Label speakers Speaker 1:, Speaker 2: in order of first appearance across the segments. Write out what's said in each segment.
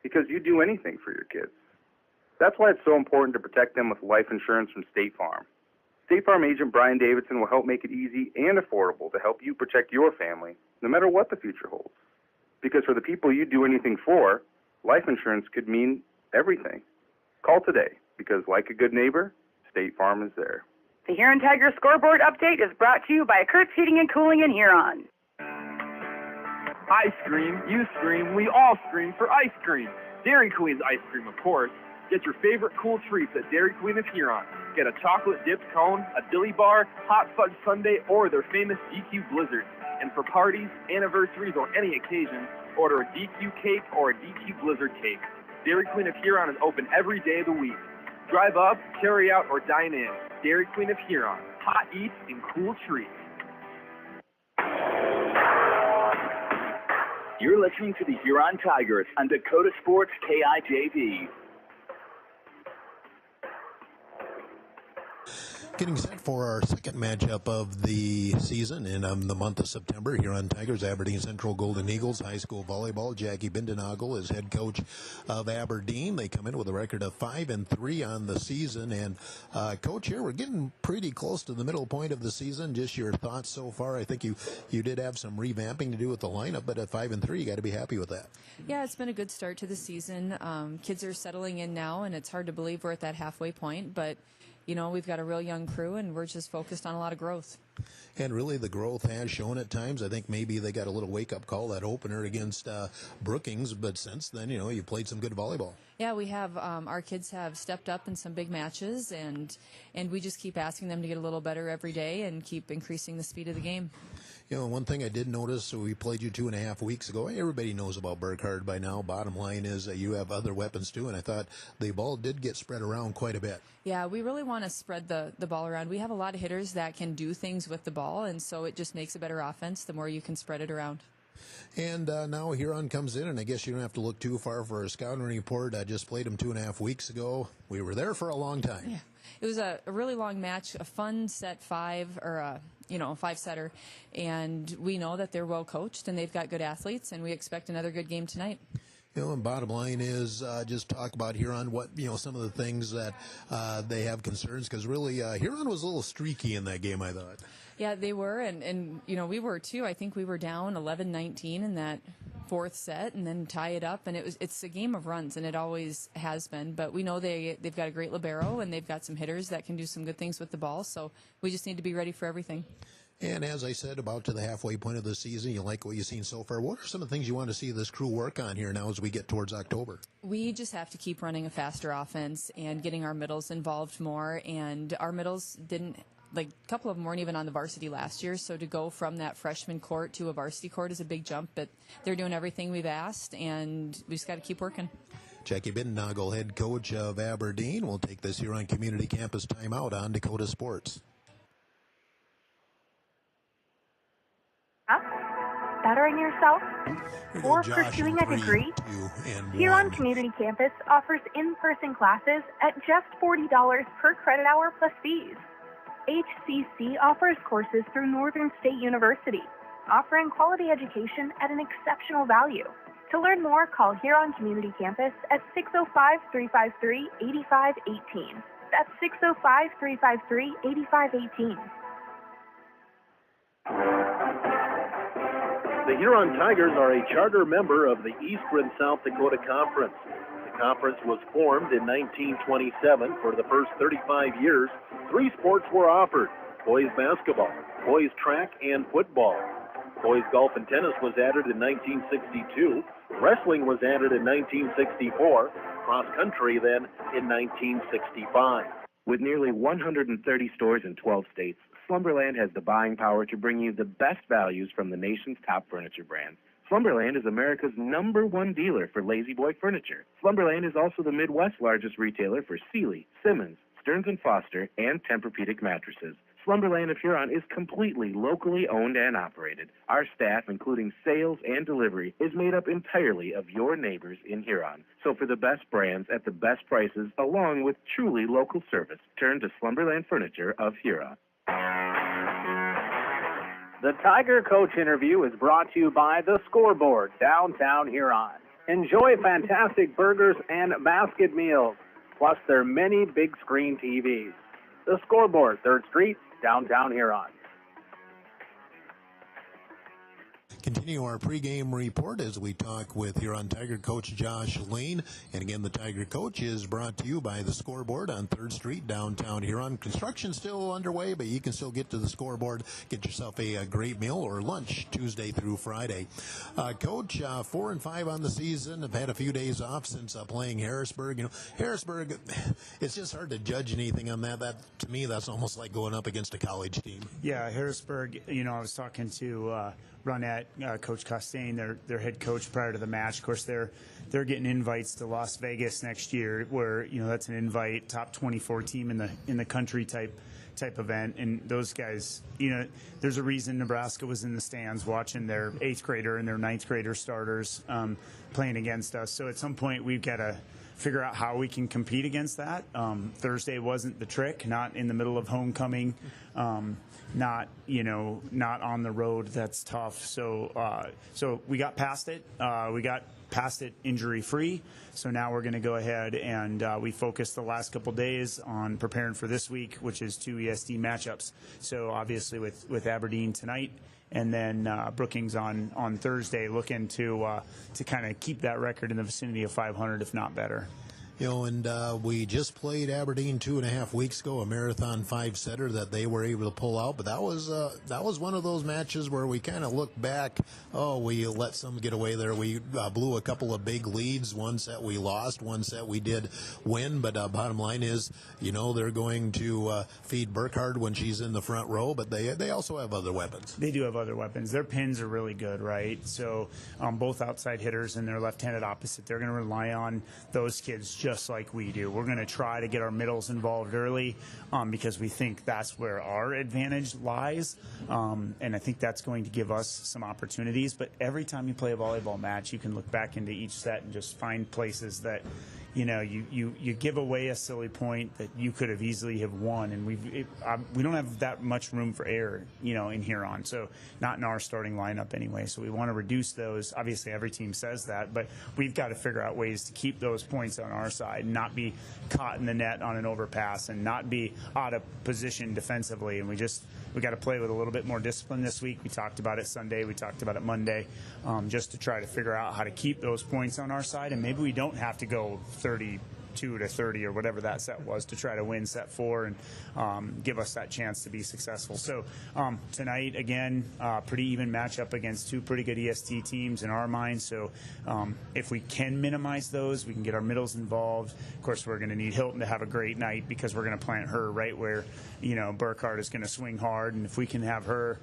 Speaker 1: because you'd do anything for your kids. That's why it's so important to protect them with life insurance from State Farm. State Farm agent Brian Davidson will help make it easy and affordable to help you protect your family, no matter what the future holds. Because for the people you do anything for, life insurance could mean everything. Call today, because like a good neighbor, State Farm is there.
Speaker 2: The Huron Tigers scoreboard update is brought to you by Kurt's Heating and Cooling in Huron.
Speaker 3: I scream, you scream, we all scream for ice cream. Dairy Queen's ice cream, of course. Get your favorite cool treats at Dairy Queen of Huron. Get a chocolate dipped cone, a dilly bar, hot fudge sundae, or their famous DQ Blizzard. And for parties, anniversaries, or any occasion, order a DQ cake or a DQ Blizzard cake. Dairy Queen of Huron is open every day of the week. Drive up, carry out, or dine in. Dairy Queen of Huron. Hot eats and cool treats.
Speaker 4: You're listening to the Huron Tigers on Dakota Sports KIJV.
Speaker 5: Getting set for our second matchup of the season in the month of September. Huron Tigers, Aberdeen Central Golden Eagles, high school volleyball. Jackie Bindenagel is head coach of Aberdeen. They come in with a record of 5-3 on the season. And Coach, here we're getting pretty close to the middle point of the season. Just your thoughts so far. I think you did have some revamping to do with the lineup, but at 5-3, you got to be happy with that.
Speaker 6: Yeah, it's been a good start to the season. Kids are settling in now, and it's hard to believe we're at that halfway point, but you know, we've got a real young crew, and we're just focused on a lot of growth.
Speaker 5: And really, the growth has shown at times. I think maybe they got a little wake-up call, that opener against Brookings, but since then, you know, you played some good volleyball.
Speaker 6: Yeah, we have. Our kids have stepped up in some big matches, and we just keep asking them to get a little better every day and keep increasing the speed of the game.
Speaker 5: You know, one thing I did notice, so we played you 2.5 weeks ago. Everybody knows about Burkhardt by now. Bottom line is that you have other weapons too, and I thought the ball did get spread around quite a bit.
Speaker 6: Yeah, we really want to spread the ball around. We have a lot of hitters that can do things with the ball, and so it just makes a better offense the more you can spread it around.
Speaker 5: And now Huron comes in, and I guess you don't have to look too far for a scouting report. I just played them 2.5 weeks ago. We were there for a long time.
Speaker 6: Yeah, it was a really long match, a fun set five, or a five-setter, and we know that they're well coached and they've got good athletes, and we expect another good game tonight.
Speaker 5: You know, and bottom line is just talk about Huron, what, you know, some of the things that they have concerns, because really Huron was a little streaky in that game, I thought.
Speaker 6: Yeah, they were, and you know, we were too. I think we were down 11-19 in that fourth set and then tie it up, and it's a game of runs, and it always has been, but we know they've got a great libero, and they've got some hitters that can do some good things with the ball, so we just need to be ready for everything.
Speaker 5: And as I said, about to the halfway point of the season, you like what you've seen so far. What are some of the things you want to see this crew work on here now as we get towards October?
Speaker 6: We just have to keep running a faster offense and getting our middles involved more, and our middles didn't, like, a couple of them weren't even on the varsity last year, so to go from that freshman court to a varsity court is a big jump, but they're doing everything we've asked, and we just got to keep working.
Speaker 5: Jackie Bindenagel, head coach of Aberdeen, will take this Huron Community Campus timeout on Dakota Sports.
Speaker 7: Bettering yourself or pursuing a degree? Huron Community Campus offers in-person classes at just $40 per credit hour plus fees. HCC offers courses through Northern State University, offering quality education at an exceptional value. To learn more, call Huron Community Campus at 605-353-8518. That's 605-353-8518.
Speaker 8: The Huron Tigers are a charter member of the Eastern South Dakota Conference. The conference was formed in 1927. For the first 35 years, 3 sports were offered: boys basketball, boys track, and football. Boys golf and tennis was added in 1962. Wrestling was added in 1964. Cross country then in 1965.
Speaker 1: With nearly 130 stores in 12 states, Slumberland has the buying power to bring you the best values from the nation's top furniture brands. Slumberland is America's #1 dealer for Lazy Boy furniture. Slumberland is also the Midwest's largest retailer for Sealy, Simmons, Stearns & Foster, and Tempur-Pedic mattresses. Slumberland of Huron is completely locally owned and operated. Our staff, including sales and delivery, is made up entirely of your neighbors in Huron. So for the best brands at the best prices, along with truly local service, turn to Slumberland Furniture of Huron.
Speaker 9: The Tiger Coach interview is brought to you by The Scoreboard, downtown Huron. Enjoy fantastic burgers and basket meals, plus their many big screen TVs. The Scoreboard, 3rd Street, downtown Huron.
Speaker 5: Continue our pregame report as we talk with Huron Tiger coach Josh Lane. And again, the Tiger coach is brought to you by the Scoreboard on 3rd Street, downtown Huron. Construction still underway, but you can still get to the Scoreboard, get yourself a great meal or lunch Tuesday through Friday. Coach, 4-5 on the season. Have had a few days off since playing Harrisburg. You know, Harrisburg, it's just hard to judge anything on that. That, to me, that's almost like going up against a college team.
Speaker 10: Yeah, Harrisburg, you know, I was talking to Ronette, Coach Costain, their head coach prior to the match. Of course, they're getting invites to Las Vegas next year, where, you know, that's an invite, top 24 team in the country type event. And those guys, you know, there's a reason Nebraska was in the stands watching their 8th grader and their 9th grader starters playing against us. So at some point we've got to figure out how we can compete against that. Thursday wasn't the trick, not in the middle of homecoming, not on the road. That's tough. So we got past it. We got past it injury-free. So now we're going to go ahead and we focused the last couple days on preparing for this week, which is 2 ESD matchups. So obviously with Aberdeen tonight, and then Brookings on Thursday, looking to kind of keep that record in the vicinity of 500, if not better.
Speaker 5: You know, and we just played Aberdeen 2.5 weeks ago, a marathon 5-setter that they were able to pull out. But that was one of those matches where we kind of looked back. Oh, we let some get away there. We blew a couple of big leads. One set we lost, one set we did win. But bottom line is, you know, they're going to feed Burkhardt when she's in the front row. But they also have other weapons.
Speaker 10: They do have other weapons. Their pins are really good, right? So both outside hitters and their left-handed opposite, they're going to rely on those kids just like we do. We're going to try to get our middles involved early because we think that's where our advantage lies. And I think that's going to give us some opportunities. But every time you play a volleyball match, you can look back into each set and just find places that, you know, you give away a silly point that you could have easily have won, and we don't have that much room for error, you know, in Huron. So not in our starting lineup anyway. So we want to reduce those. Obviously, every team says that, but we've got to figure out ways to keep those points on our side, and not be caught in the net on an overpass, and not be out of position defensively. And we got to play with a little bit more discipline this week. We talked about it Sunday. We talked about it Monday, just to try to figure out how to keep those points on our side. And maybe we don't have to go 32-30 or whatever that set was to try to win set 4 and give us that chance to be successful. So tonight, again, pretty even matchup against 2 pretty good EST teams in our minds. So if we can minimize those, we can get our middles involved. Of course, we're going to need Hilton to have a great night, because we're going to plant her right where, you know, Burkhardt is going to swing hard. And if we can have her,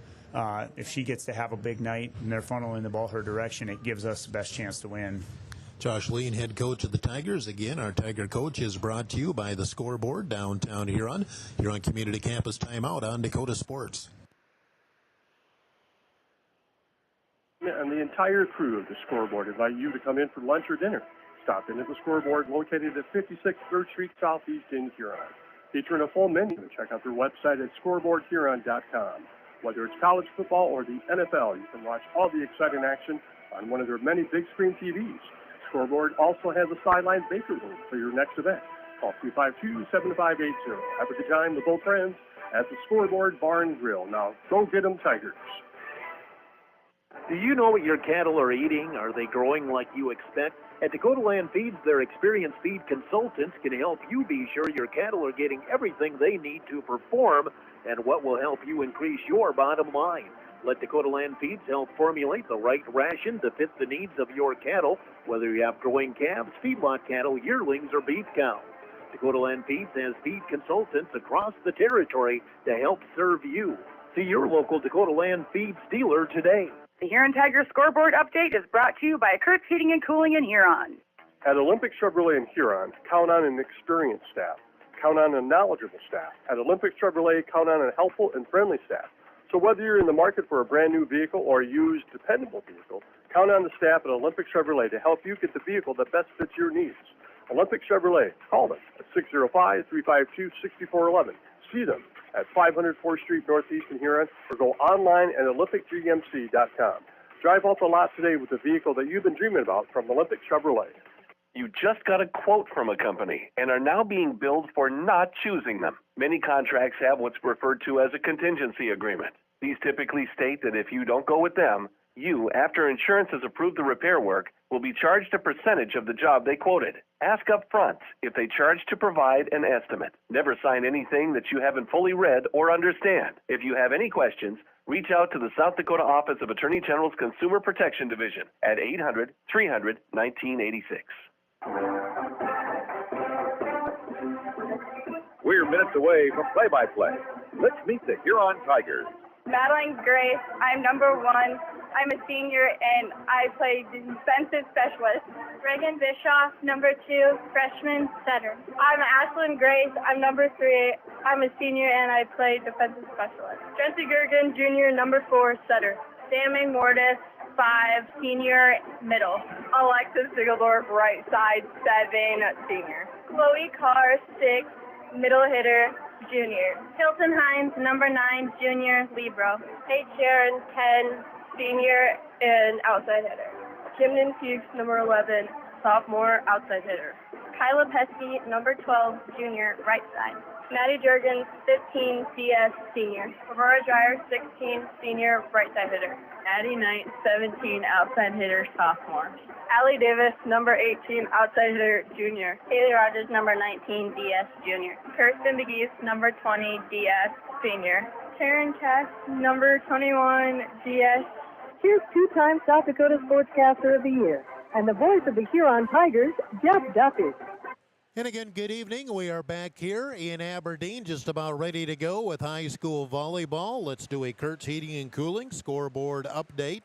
Speaker 10: if she gets to have a big night and they're funneling the ball her direction, it gives us the best chance to win.
Speaker 5: Josh Lean, head coach of the Tigers. Again, our Tiger coach is brought to you by the Scoreboard, downtown Huron. Huron Community Campus timeout on Dakota Sports.
Speaker 11: And the entire crew of the Scoreboard invite you to come in for lunch or dinner. Stop in at the Scoreboard, located at 56 3rd Street Southeast in Huron. Featuring a full menu, check out their website at scoreboardhuron.com. Whether it's college football or the NFL, you can watch all the exciting action on one of their many big screen TVs. Scoreboard also has a sideline bakery room for your next event. Call 352-7580. Have a good time with both friends at the Scoreboard Bar and Grill. Now, go get them, Tigers.
Speaker 4: Do you know what your cattle are eating? Are they growing like you expect? At Dakota Land Feeds, their experienced feed consultants can help you be sure your cattle are getting everything they need to perform, and what will help you increase your bottom line. Let Dakota Land Feeds help formulate the right ration to fit the needs of your cattle, whether you have growing calves, feedlot cattle, yearlings, or beef cows. Dakota Land Feeds has feed consultants across the territory to help serve you. See your local Dakota Land Feeds dealer today.
Speaker 2: The Huron Tiger Scoreboard Update is brought to you by Kurt's Heating and Cooling in Huron.
Speaker 11: At Olympic Chevrolet in Huron, count on an experienced staff. Count on a knowledgeable staff. At Olympic Chevrolet, count on a helpful and friendly staff. So whether you're in the market for a brand new vehicle or a used, dependable vehicle, count on the staff at Olympic Chevrolet to help you get the vehicle that best fits your needs. Olympic Chevrolet, call them at 605-352-6411. See them at 500 4th Street Northeast in Huron, or go online at olympicgmc.com. Drive off the lot today with the vehicle that you've been dreaming about from Olympic Chevrolet.
Speaker 12: You just got a quote from a company and are now being billed for not choosing them. Many contracts have what's referred to as a contingency agreement. These typically state that if you don't go with them, you, after insurance has approved the repair work, will be charged a percentage of the job they quoted. Ask up front if they charge to provide an estimate. Never sign anything that you haven't fully read or understand. If you have any questions, reach out to the South Dakota Office of Attorney General's Consumer Protection Division at 800-300-1986.
Speaker 13: We're minutes away from play-by-play. Let's meet the Huron Tigers.
Speaker 14: Madeline Grace, I'm number 1. I'm a senior and I play defensive specialist. Reagan Bischoff, number 2, freshman setter. I'm Ashlyn Grace, I'm number 3. I'm a senior and I play defensive specialist. Jesse Gergen, junior, number 4, setter. Sammy Mortis, 5, senior, middle. Alexis Sigildorf, right side, 7, senior. Chloe Carr, 6, middle hitter, junior. Hilton Hines, number 9, junior, libero. Paige Sharon, 10, senior, and outside hitter. Kimden Fuchs, number 11, sophomore, outside hitter. Kyla Pesky, number 12, junior, right side. Maddie Jurgens, 15, CS, senior. Aurora Dreyer, 16, senior, right side hitter. Addie Knight, 17, outside hitter, sophomore. Allie Davis, number 18, outside hitter, junior. Haley Rogers, number 19, DS, junior. Kirsten McGee's, number 20, DS, senior. Taryn Cass, number 21, DS.
Speaker 15: Here's two-time South Dakota Sportscaster of the Year and the voice of the Huron Tigers, Jeff Duffy.
Speaker 5: And again, good evening. We are back here in Aberdeen, just about ready to go with high school volleyball. Let's do a Kurtz Heating and Cooling scoreboard update.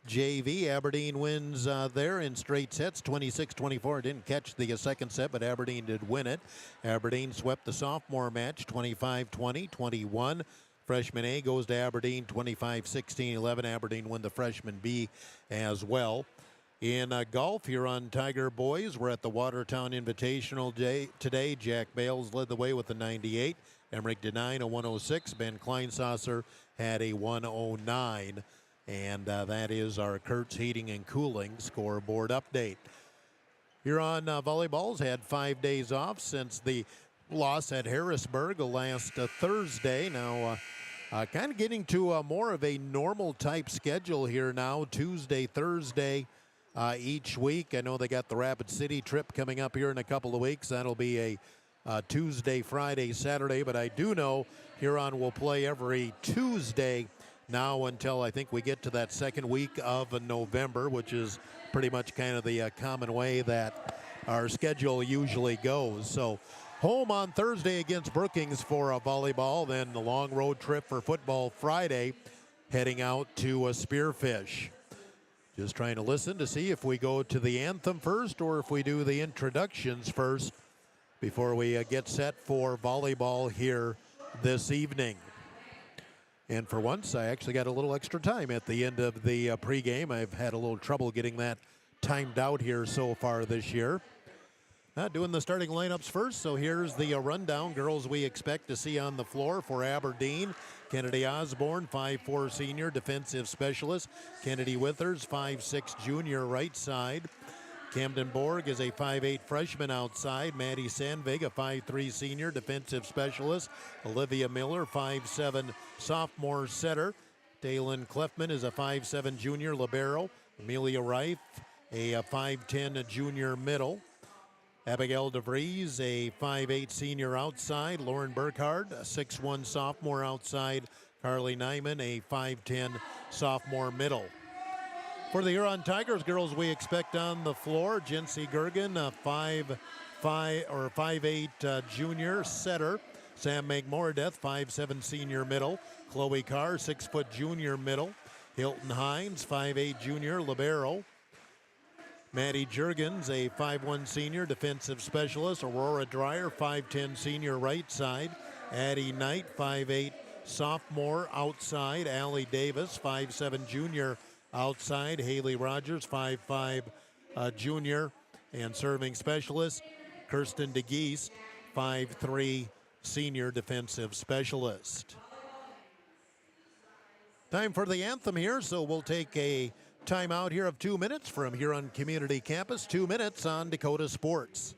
Speaker 5: JV, Aberdeen wins there in straight sets, 26-24. Didn't catch the second set, but Aberdeen did win it. Aberdeen swept the sophomore match, 25-20, 21. Freshman A goes to Aberdeen, 25-16-11. Aberdeen won the freshman B as well. In golf, Huron Tiger boys were at the Watertown Invitational today. Jack Bales led the way with a 98. Emmerich Denine, a 106. Ben Kleinsasser had a 109. And that is our Kurtz Heating and Cooling scoreboard update. Huron Volleyball's had 5 days off since the loss at Harrisburg last Thursday. Now, kind of getting to more of a normal type schedule here now. Tuesday, Thursday each week. I know they got the Rapid City trip coming up here in a couple of weeks. That'll be a Tuesday, Friday, Saturday. But I do know Huron will play every Tuesday now until I think we get to that second week of November, which is pretty much kind of the common way that our schedule usually goes. So home on Thursday against Brookings for volleyball, then the long road trip for football Friday, heading out to Spearfish. Just trying to listen to see if we go to the anthem first or if we do the introductions first before we get set for volleyball here this evening. And for once, I actually got a little extra time at the end of the pregame. I've had a little trouble getting that timed out here so far this year. Doing the starting lineups first, so here's the rundown. Girls we expect to see on the floor for Aberdeen. Kennedy Osborne, 5'4" senior, defensive specialist. Kennedy Withers, 5'6" junior, right side. Camden Borg is a 5'8" freshman outside. Maddie Sandvig, a 5'3" senior, defensive specialist. Olivia Miller, 5'7" sophomore setter. Dalen Clefman is a 5'7" junior libero. Amelia Reif, a 5'10" junior middle. Abigail DeVries, a 5'8" senior outside. Lauren Burkhardt, a 6'1" sophomore outside. Carly Nyman, a 5'10" sophomore middle. For the Huron Tigers girls we expect on the floor, Jency Gergen, a 5'8" junior setter. Sam Megmoradeth, 5'7" senior middle. Chloe Carr, 6' junior middle. Hilton Hines, 5'8" junior libero. Maddie Jurgens, a 5'1" senior defensive specialist. Aurora Dreyer, 5'10" senior right side. Addie Knight, 5'8" sophomore outside. Allie Davis, 5'7" junior outside. Haley Rogers, 5'5" junior and serving specialist. Kirsten DeGeest, 5'3" senior defensive specialist. Time for the anthem here, so we'll take a Timeout here of 2 minutes from Huron Community Campus. 2 minutes on Dakota Sports.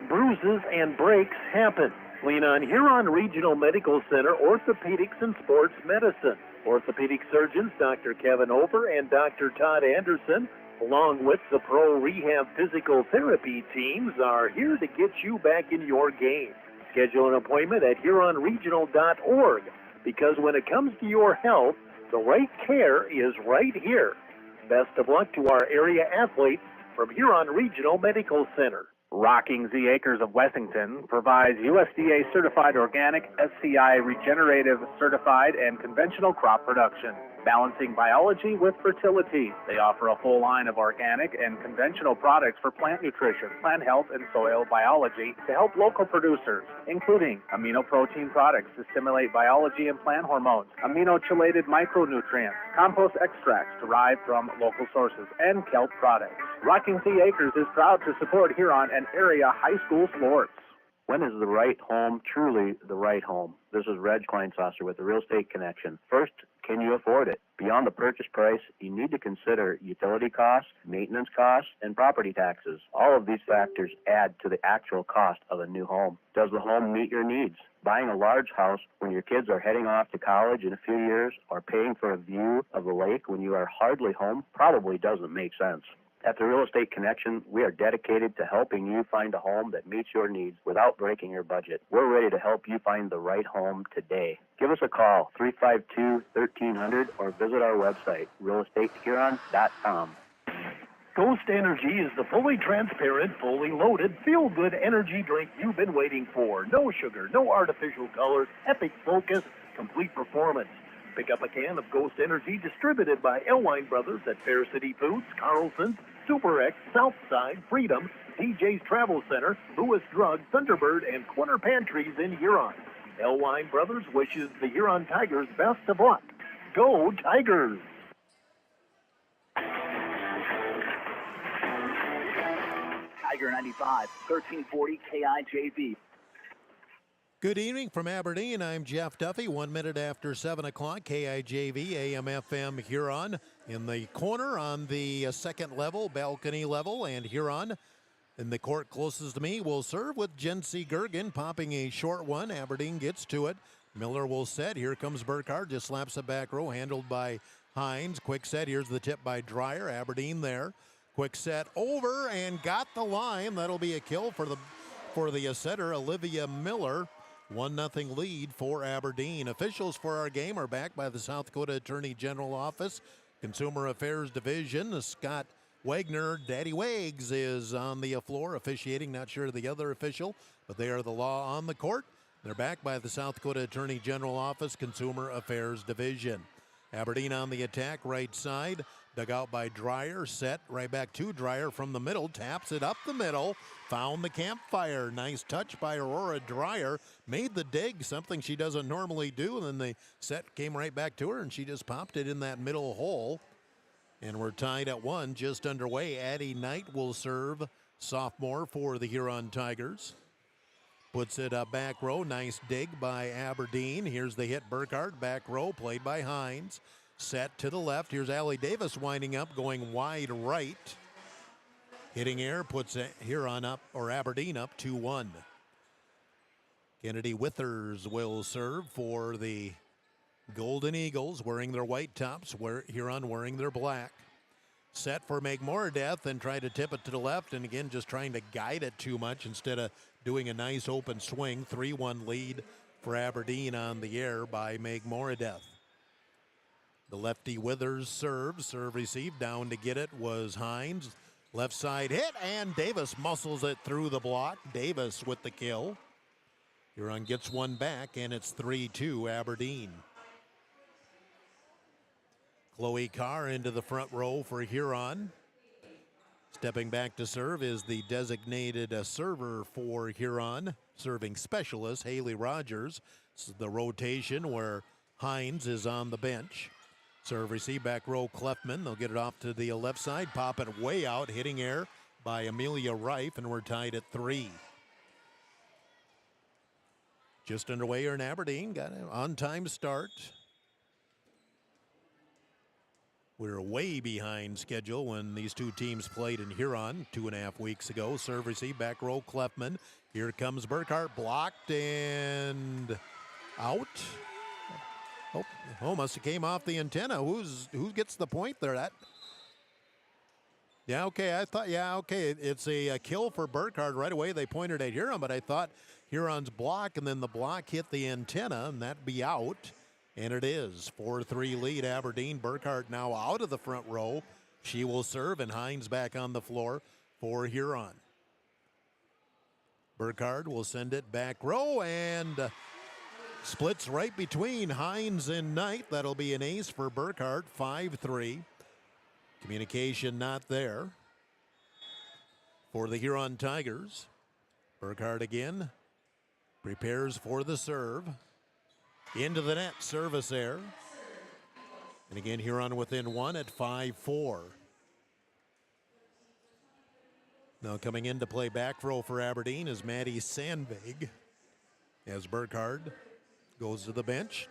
Speaker 8: Bruises and breaks happen. Lean on Huron Regional Medical Center Orthopedics and Sports Medicine. Orthopedic surgeons Dr. Kevin Over and Dr. Todd Anderson, along with the Pro Rehab Physical Therapy teams, are here to get you back in your game. Schedule an appointment at HuronRegional.org, because when it comes to your health, the right care is right here. Best of luck to our area athletes from Huron Regional Medical Center.
Speaker 9: Rocking Z Acres of Wessington provides USDA certified organic, SCI regenerative certified, and conventional crop production, balancing biology with fertility. They offer a full line of organic and conventional products for plant nutrition, plant health, and soil biology to help local producers, including amino-protein products to stimulate biology and plant hormones, amino-chelated micronutrients, compost extracts derived from local sources, and kelp products. Rocking Z Acres is proud to support Huron and area high school sports.
Speaker 16: When is the right home truly the right home? This is Reg Kleinsasser with the Real Estate Connection. First, can you afford it? Beyond the purchase price, you need to consider utility costs, maintenance costs, and property taxes. All of these factors add to the actual cost of a new home. Does the home meet your needs? Buying a large house when your kids are heading off to college in a few years, or paying for a view of the lake when you are hardly home, probably doesn't make sense. At the Real Estate Connection, we are dedicated to helping you find a home that meets your needs without breaking your budget. We're ready to help you find the right home today. Give us a call, 352-1300, or visit our website, realestatehuron.com.
Speaker 8: Ghost Energy is the fully transparent, fully loaded, feel-good energy drink you've been waiting for. No sugar, no artificial colors, epic focus, complete performance. Pick up a can of Ghost Energy distributed by Elwine Brothers at Fair City Foods, Carlson's, Super X, Southside, Freedom, DJ's Travel Center, Lewis Drug, Thunderbird, and Corner Pantries in Huron. Elwine Brothers wishes the Huron Tigers best of luck. Go Tigers!
Speaker 17: Tiger 95, 1340 KIJV.
Speaker 5: Good evening from Aberdeen. I'm Jeff Duffy. 1 minute after 7 o'clock, KIJV, AM, FM, Huron. In the corner on the second level, balcony level, and Huron in the court closest to me will serve with Jency Gergen, popping a short one. Aberdeen gets to it. Miller will set. Here comes Burkhardt, just slaps it back row, handled by Hines. Quick set. Here's the tip by Dreyer. Aberdeen there. Quick set over and got the line. That'll be a kill for the setter, Olivia Miller. 1-0 lead for Aberdeen. Officials for our game are backed by the South Dakota Attorney General Office, Consumer Affairs Division. Scott Wagner, Daddy Wags, is on the floor officiating. Not sure the other official, but they are the law on the court. They're backed by the South Dakota Attorney General Office, Consumer Affairs Division. Aberdeen on the attack, right side. Dug out by Dreyer, set right back to Dreyer from the middle, taps it up the middle, found the campfire. Nice touch by Aurora Dreyer, made the dig, something she doesn't normally do, and then the set came right back to her, and she just popped it in that middle hole. And we're tied at 1, just underway. Addie Knight will serve, sophomore for the Huron Tigers. Puts it up back row, nice dig by Aberdeen. Here's the hit, Burkhardt, back row, played by Hines. Set to the left. Here's Allie Davis winding up, going wide right. Hitting air puts Huron up, or Aberdeen up 2-1. Kennedy Withers will serve for the Golden Eagles, wearing their white tops, Huron wearing their black. Set for Meg Moradeth and try to tip it to the left, and again just trying to guide it too much instead of doing a nice open swing. 3-1 lead for Aberdeen on the air by Meg Moradeth. The lefty Withers serve received, down to get it was Hines. Left side hit, and Davis muscles it through the block. Davis with the kill. Huron gets one back, and it's 3-2 Aberdeen. Chloe Carr into the front row for Huron. Stepping back to serve is the designated server for Huron, serving specialist Haley Rogers. This is the rotation where Hines is on the bench. Serve receive back row Clefman. They'll get it off to the left side, pop it way out, hitting air by Amelia Reif, and we're tied at 3. Just underway here in Aberdeen. Got an on-time start. We're way behind schedule when these two teams played in Huron 2.5 weeks ago. Serve receive, back row, Kleffman. Here comes Burkhart, blocked and out. Oh, must have came off the antenna. Who gets the point there? Yeah, okay. It's a kill for Burkhart right away. They pointed at Huron, but I thought Huron's block, and then the block hit the antenna, and that'd be out. And it is 4-3 lead Aberdeen. Burkhart now out of the front row. She will serve, and Hines back on the floor for Huron. Burkhart will send it back row and splits right between Hines and Knight. That'll be an ace for Burkhart, 5-3. Communication not there for the Huron Tigers. Burkhart again prepares for the serve. Into the net, service error. And again, Huron within one at 5-4. Now coming in to play back row for Aberdeen is Maddie Sandvig as Burkhart goes to the bench.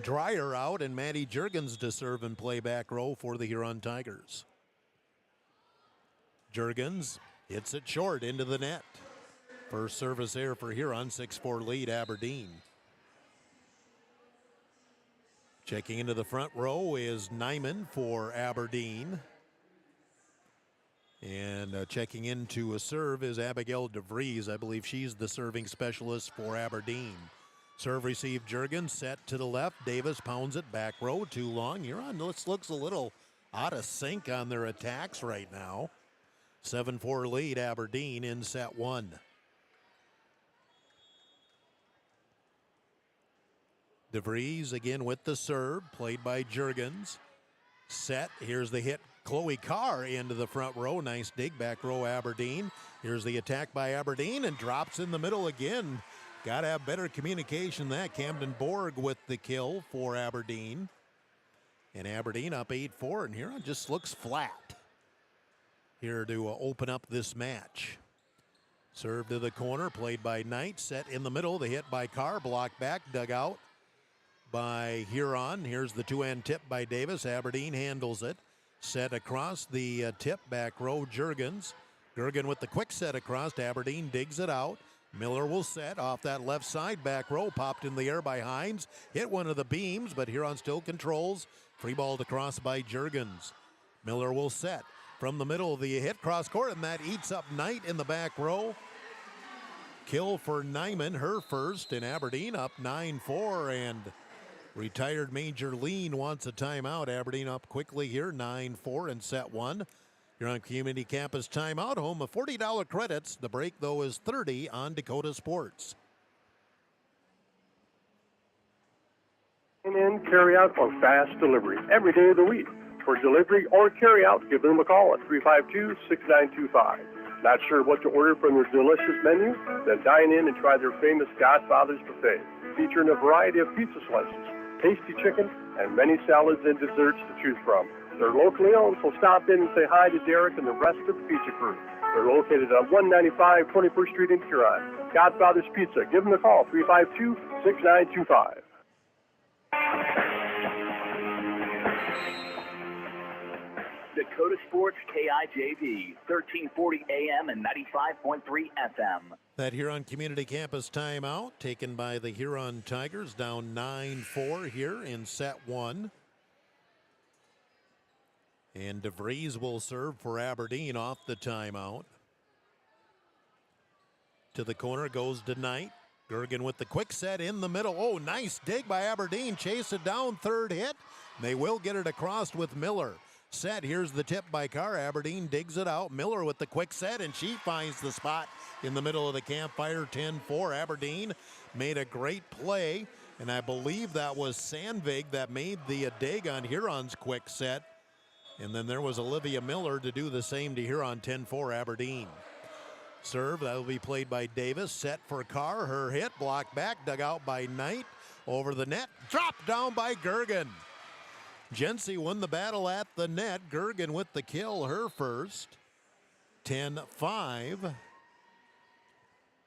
Speaker 5: Dreyer out and Maddie Juergens to serve and play back row for the Huron Tigers. Juergens hits it short into the net. First service error for Huron, 6-4 lead Aberdeen. Checking into the front row is Nyman for Aberdeen. And checking into a serve is Abigail DeVries. I believe she's the serving specialist for Aberdeen. Serve received Juergens, set to the left. Davis pounds it back row, too long. Huron looks a little out of sync on their attacks right now. 7-4 lead Aberdeen in set one. DeVries again with the serve, played by Juergens. Set, here's the hit. Chloe Carr into the front row. Nice dig, back row Aberdeen. Here's the attack by Aberdeen and drops in the middle again. Got to have better communication than that. Camden Borg with the kill for Aberdeen. And Aberdeen up 8-4, and Huron just looks flat here to open up this match. Serve to the corner, played by Knight. Set in the middle, the hit by Carr, blocked back, dug out by Huron. Here's the two-hand tip by Davis. Aberdeen handles it. Set across the tip, back row, Juergens. Gergen with the quick set across. Aberdeen digs it out. Miller will set off that left side, back row, popped in the air by Hines. Hit one of the beams, but Huron still controls. Free balled across by Juergens. Miller will set from the middle of the hit cross court, and that eats up Knight in the back row. Kill for Nyman, her first, and Aberdeen up 9-4, and retired Major Lean wants a timeout. Aberdeen up quickly here, 9-4 in set one. You're on Community Campus timeout, home of $40 credits. The break, though, is $30 on Dakota Sports.
Speaker 11: And carry out on fast delivery every day of the week. For delivery or carry out, give them a call at 352-6925. Not sure what to order from their delicious menu? Then dine in and try their famous Godfather's Buffet, featuring a variety of pizza slices, tasty chicken, and many salads and desserts to choose from. They're locally owned, so stop in and say hi to Derek and the rest of the pizza crew. They're located on 195 21st Street in Huron. Godfather's Pizza. Give them a call, 352-6925.
Speaker 17: Dakota Sports KIJV, 1340 AM and 95.3 FM.
Speaker 5: That Huron Community Campus timeout taken by the Huron Tigers, down 9-4 here in set one. And DeVries will serve for Aberdeen off the timeout. To the corner goes to Knight. Gergen with the quick set in the middle. Oh, nice dig by Aberdeen. Chase it down, third hit. They will get it across with Miller. Set, here's the tip by Carr. Aberdeen digs it out. Miller with the quick set, and she finds the spot in the middle of the campfire. 10-4. Aberdeen made a great play, and I believe that was Sandvig that made the dig on Huron's quick set. And then there was Olivia Miller to do the same to Huron. 10-4 Aberdeen. Serve, that will be played by Davis. Set for Carr. Her hit, blocked back, dug out by Knight. Over the net, dropped down by Gergen. Jency won the battle at the net. Gergen with the kill, her first. 10-5.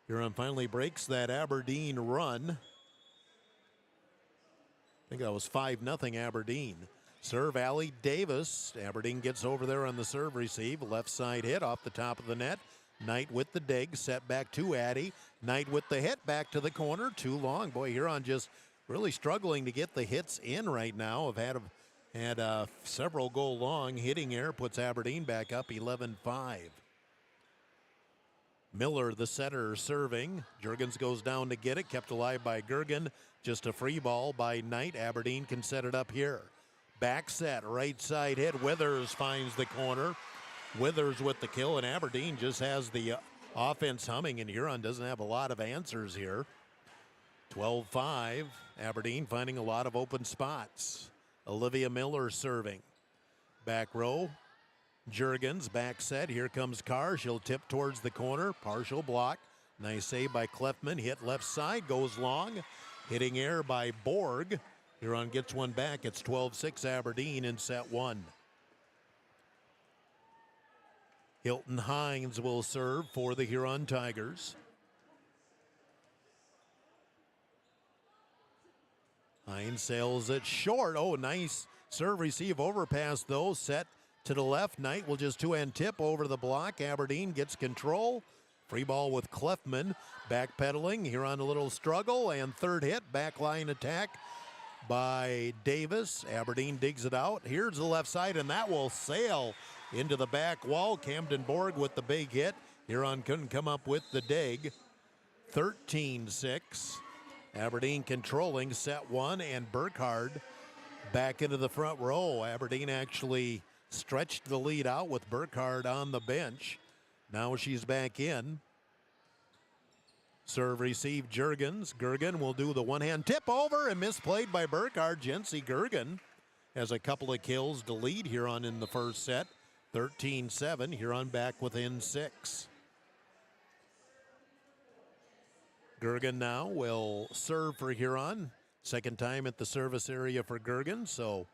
Speaker 5: Huron finally breaks that Aberdeen run. I think that was 5-0 Aberdeen. Serve Allie Davis. Aberdeen gets over there on the serve receive. Left side hit off the top of the net. Knight with the dig. Set back to Addy. Knight with the hit back to the corner. Too long. Boy, Huron just really struggling to get the hits in right now. Have had several go long. Hitting error puts Aberdeen back up 11-5. Miller, the setter, serving. Jurgens goes down to get it. Kept alive by Gergen. Just a free ball by Knight. Aberdeen can set it up here. Back set, right side hit. Withers finds the corner. Withers with the kill, and Aberdeen just has the offense humming, and Huron doesn't have a lot of answers here. 12-5. Aberdeen finding a lot of open spots. Olivia Miller serving. Back row. Jurgens, back set. Here comes Carr. She'll tip towards the corner. Partial block. Nice save by Kleffman. Hit left side. Goes long. Hitting air by Borg. Huron gets one back. It's 12-6 Aberdeen in set one. Hilton Hines will serve for the Huron Tigers. Hines sails it short. Oh, nice serve receive overpass though. Set to the left. Knight will just two-hand tip over the block. Aberdeen gets control. Free ball with Kleffman. Backpedaling. Huron a little struggle. And third hit. Backline attack by Davis. Aberdeen digs it out. Here's the left side, and that will sail into the back wall. Camden Borg with the big hit. Huron couldn't come up with the dig. 13-6. Aberdeen controlling set one, and Burkhardt back into the front row. Aberdeen actually stretched the lead out with Burkhardt on the bench. Now she's back in. Serve receive Jurgens. Gergen will do the one-hand tip over and misplayed by Burkhardt. Jency Gergen has a couple of kills to lead Huron in the first set. 13-7. Huron back within 6. Gergen now will serve for Huron. Second time at the service area for Gergen, so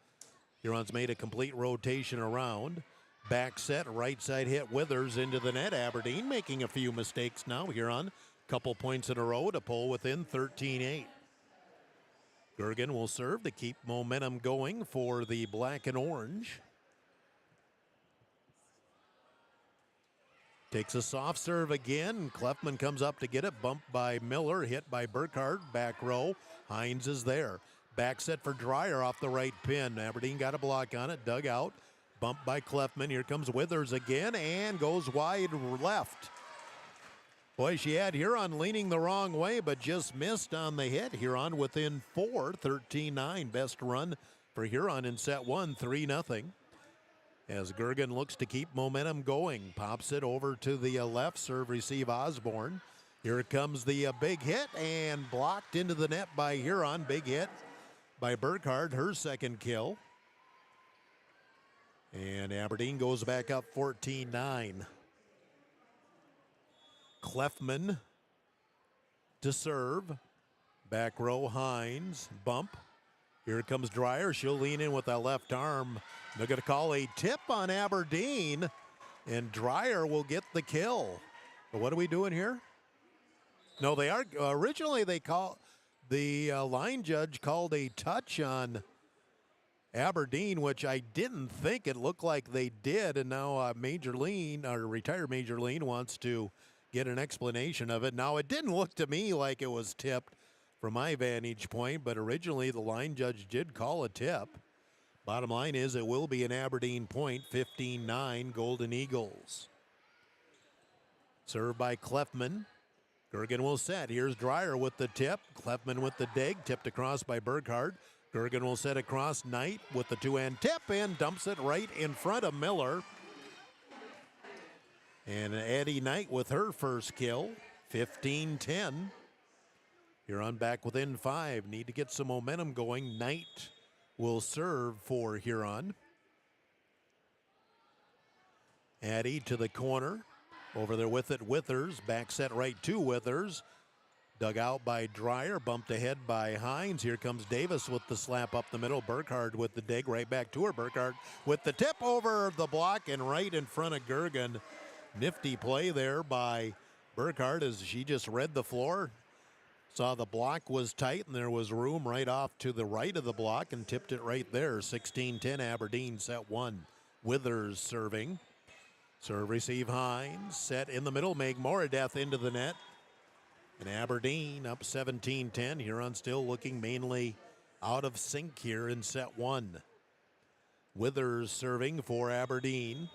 Speaker 5: Huron's made a complete rotation around. Back set, right side hit Withers into the net. Aberdeen making a few mistakes now. Huron, couple points in a row to pull within 13-8. Gergen will serve to keep momentum going for the black and orange. Takes a soft serve again. Kleffman comes up to get it. Bumped by Miller. Hit by Burkhardt. Back row. Hines is there. Back set for Dreyer off the right pin. Aberdeen got a block on it. Dug out. Bumped by Kleffman. Here comes Withers again and goes wide left. Boy, she had Huron leaning the wrong way, but just missed on the hit. Huron within 4, 13-9. Best run for Huron in set one, 3-0. As Gergen looks to keep momentum going. Pops it over to the left. Serve receive Osborne. Here comes the big hit and blocked into the net by Huron. Big hit by Burkhardt, her second kill. And Aberdeen goes back up 14-9. Kleffman to serve. Back row Hines. Bump. Here comes Dreyer. She'll lean in with that left arm. They're going to call a tip on Aberdeen, and Dreyer will get the kill. But what are we doing here? No, they are. Originally, the line judge called a touch on Aberdeen, which I didn't think it looked like they did, and now Major Lean, or retired Major Lean, wants to get an explanation of it. Now, it didn't look to me like it was tipped from my vantage point, but originally the line judge did call a tip. Bottom line is it will be an Aberdeen point, 15-9, Golden Eagles. Served by Kleffman. Gergen will set. Here's Dreyer with the tip. Kleffman with the dig. Tipped across by Burkhardt. Gergen will set across. Knight with the two-hand tip and dumps it right in front of Miller. And Addie Knight with her first kill, 15-10. Huron back within 5. Need to get some momentum going. Knight will serve for Huron. Addie to the corner. Over there with it, Withers. Back set right to Withers. Dug out by Dreyer. Bumped ahead by Hines. Here comes Davis with the slap up the middle. Burkhardt with the dig. Right back to her. Burkhardt with the tip over the block and right in front of Gergen. Nifty play there by Burkhardt as she just read the floor. Saw the block was tight and there was room right off to the right of the block and tipped it right there. 16-10 Aberdeen, set one. Withers serving. Serve receive Hines. Set in the middle. Meg Moradeth into the net. And Aberdeen up 17-10. Huron still looking mainly out of sync here in set one. Withers serving for Aberdeen.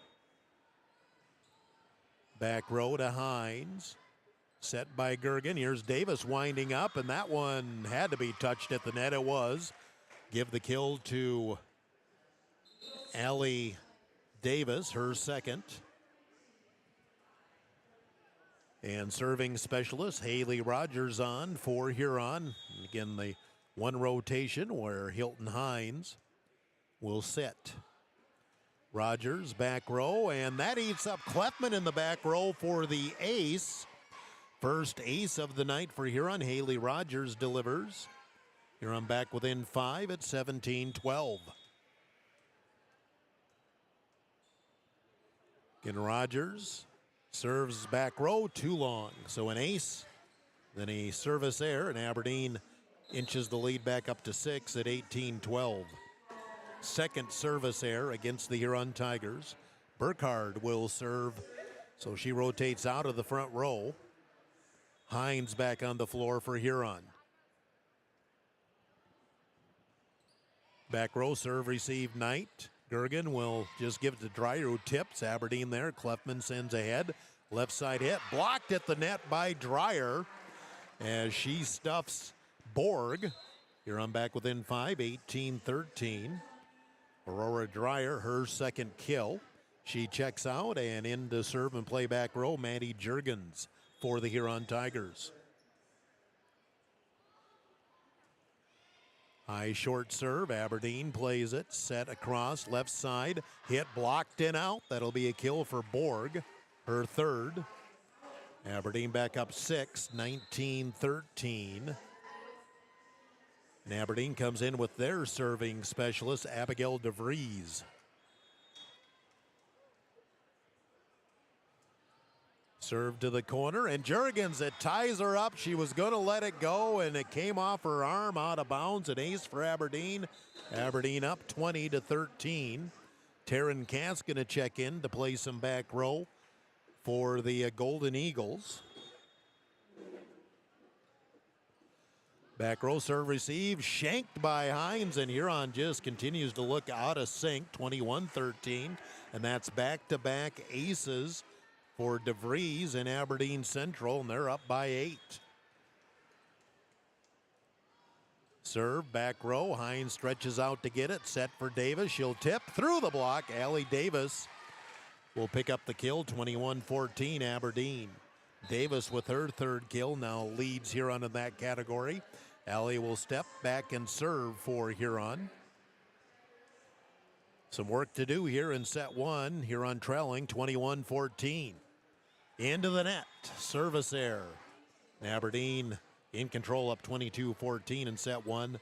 Speaker 5: Back row to Hines. Set by Gergen. Here's Davis winding up, and that one had to be touched at the net. It was. Give the kill to Allie Davis, her second. And serving specialist Haley Rogers on for Huron. Again, the one rotation where Hilton Hines will set. Rogers back row, and that eats up Kleffman in the back row for the ace. First ace of the night for Huron. Haley Rogers delivers. Huron back within 5 at 17-12. Again, Rogers serves back row too long. So an ace, then a service error, and Aberdeen inches the lead back up to 6 at 18-12. Second service error against the Huron Tigers. Burkhardt will serve, so she rotates out of the front row. Hines back on the floor for Huron. Back row serve receive Knight. Gergen will just give it to Dreyer, who tips. Aberdeen there. Kleffman sends ahead. Left side hit. Blocked at the net by Dreyer as she stuffs Borg. Huron back within 5, 18-13. Aurora Dreyer, her second kill. She checks out and into serve and play back row. Maddie Jurgens for the Huron Tigers. High short serve. Aberdeen plays it. Set across left side. Hit blocked in out. That'll be a kill for Borg. Her third. Aberdeen back up 6, 19-13. And Aberdeen comes in with their serving specialist, Abigail DeVries. Serve to the corner, and Jurgens, it ties her up. She was going to let it go, and it came off her arm out of bounds. An ace for Aberdeen. Aberdeen up 20-13. Taryn Cass going to check in to play some back row for the Golden Eagles. Back row serve receive, shanked by Hines, and Huron just continues to look out of sync, 21-13. And that's back-to-back aces for DeVries and Aberdeen Central, and they're up by 8. Serve, back row. Hines stretches out to get it. Set for Davis. She'll tip through the block. Allie Davis will pick up the kill, 21-14 Aberdeen. Davis with her third kill now leads Huron in that category. Allie will step back and serve for Huron. Some work to do here in set one. Huron trailing 21-14. Into the net. Service error. Aberdeen in control up 22-14 in set one.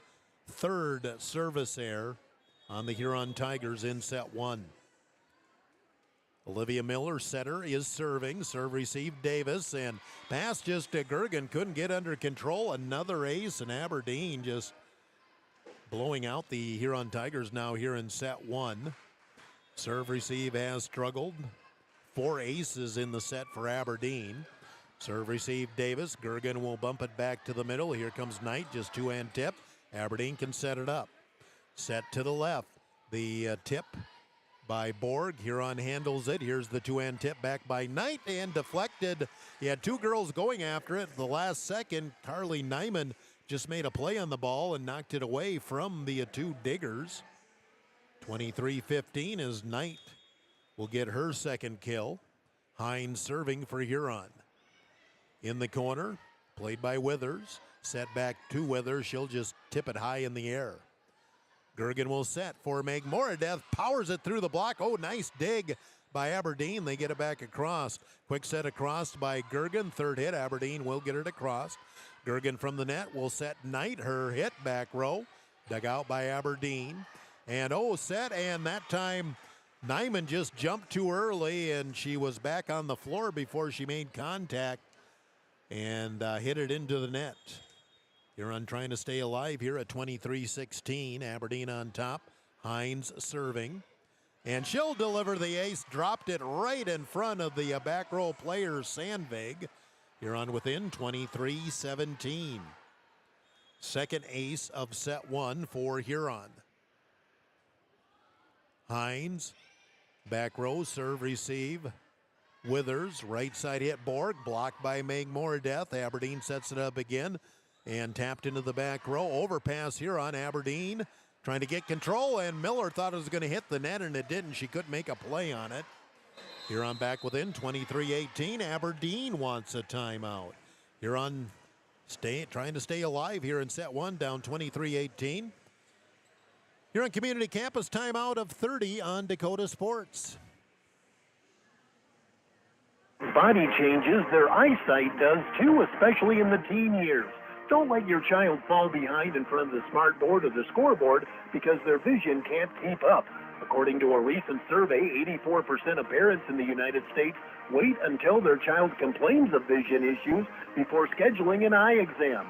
Speaker 5: Third service error on the Huron Tigers in set one. Olivia Miller, setter, is serving. Serve received Davis, and pass just to Gergen. Couldn't get under control. Another ace, and Aberdeen just blowing out the Huron Tigers now here in set one. Serve receive has struggled. 4 aces in the set for Aberdeen. Serve receive Davis. Gergen will bump it back to the middle. Here comes Knight, just two-hand tip. Aberdeen can set it up. Set to the left. The tip by Borg. Huron handles it. Here's the two-hand tip back by Knight and deflected. He had two girls going after it. The last second, Carly Nyman just made a play on the ball and knocked it away from the two diggers. 23-15 as Knight will get her second kill. Hines serving for Huron. In the corner, played by Withers. Set back to Withers. She'll just tip it high in the air. Gergen will set for Meg Moradeth. Powers it through the block. Oh, nice dig by Aberdeen. They get it back across. Quick set across by Gergen. Third hit. Aberdeen will get it across. Gergen from the net will set Knight. Her hit back row. Dug out by Aberdeen. And set. And that time Nyman just jumped too early, and she was back on the floor before she made contact and hit it into the net. Huron trying to stay alive here at 23-16. Aberdeen on top. Hines serving. And she'll deliver the ace. Dropped it right in front of the back row player, Sandvig. Huron within 23-17. Second ace of set one for Huron. Hines, back row, serve, receive. Withers, right side hit Borg, blocked by Meg Moordeath. Aberdeen sets it up again and tapped into the back row. Overpass here on Aberdeen, trying to get control, and Miller thought it was going to hit the net, and it didn't. She couldn't make a play on it. Huron back within 23-18. Aberdeen wants a timeout. Huron trying to stay alive here in set one, down 23-18. Huron Community Campus timeout of 30 on Dakota Sports.
Speaker 8: Body changes, their eyesight does too, especially in the teen years. Don't let your child fall behind in front of the smart board or the scoreboard because their vision can't keep up. According to a recent survey, 84% of parents in the United States wait until their child complains of vision issues before scheduling an eye exam.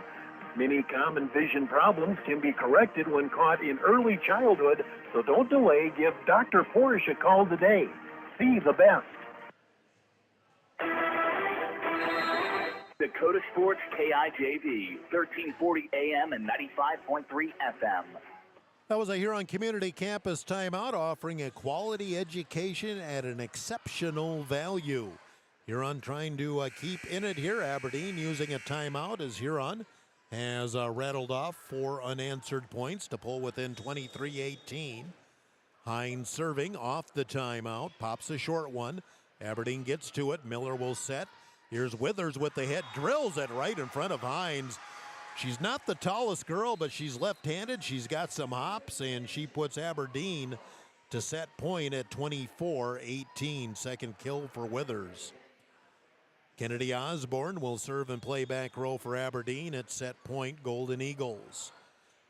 Speaker 8: Many common vision problems can be corrected when caught in early childhood, so don't delay. Give Dr. Porsche a call today. See the best.
Speaker 17: Dakota Sports KIJV, 1340 AM and 95.3 FM.
Speaker 5: That was a Huron Community Campus timeout offering a quality education at an exceptional value. Huron trying to keep in it here. Aberdeen using a timeout as Huron has rattled off 4 unanswered points to pull within 23-18. Hines serving off the timeout, pops a short one. Aberdeen gets to it. Miller will set. Here's Withers with the hit, drills it right in front of Hines. She's not the tallest girl, but she's left-handed. She's got some hops, and she puts Aberdeen to set point at 24-18. Second kill for Withers. Kennedy Osborne will serve and play back row for Aberdeen at set point, Golden Eagles.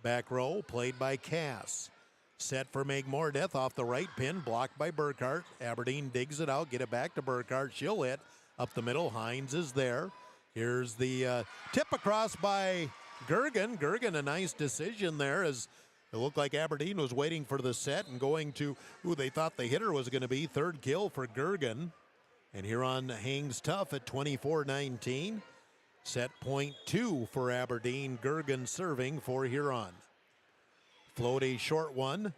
Speaker 5: Back row played by Cass. Set for Meg Moordeath off the right pin, blocked by Burkhart. Aberdeen digs it out, get it back to Burkhart. She'll hit up the middle. Hines is there. Here's the tip across by Gergen. Gergen, a nice decision there as it looked like Aberdeen was waiting for the set and going to who they thought the hitter was going to be. Third kill for Gergen. And Huron hangs tough at 24-19. Set point 2 for Aberdeen. Gergen serving for Huron. Float a short one.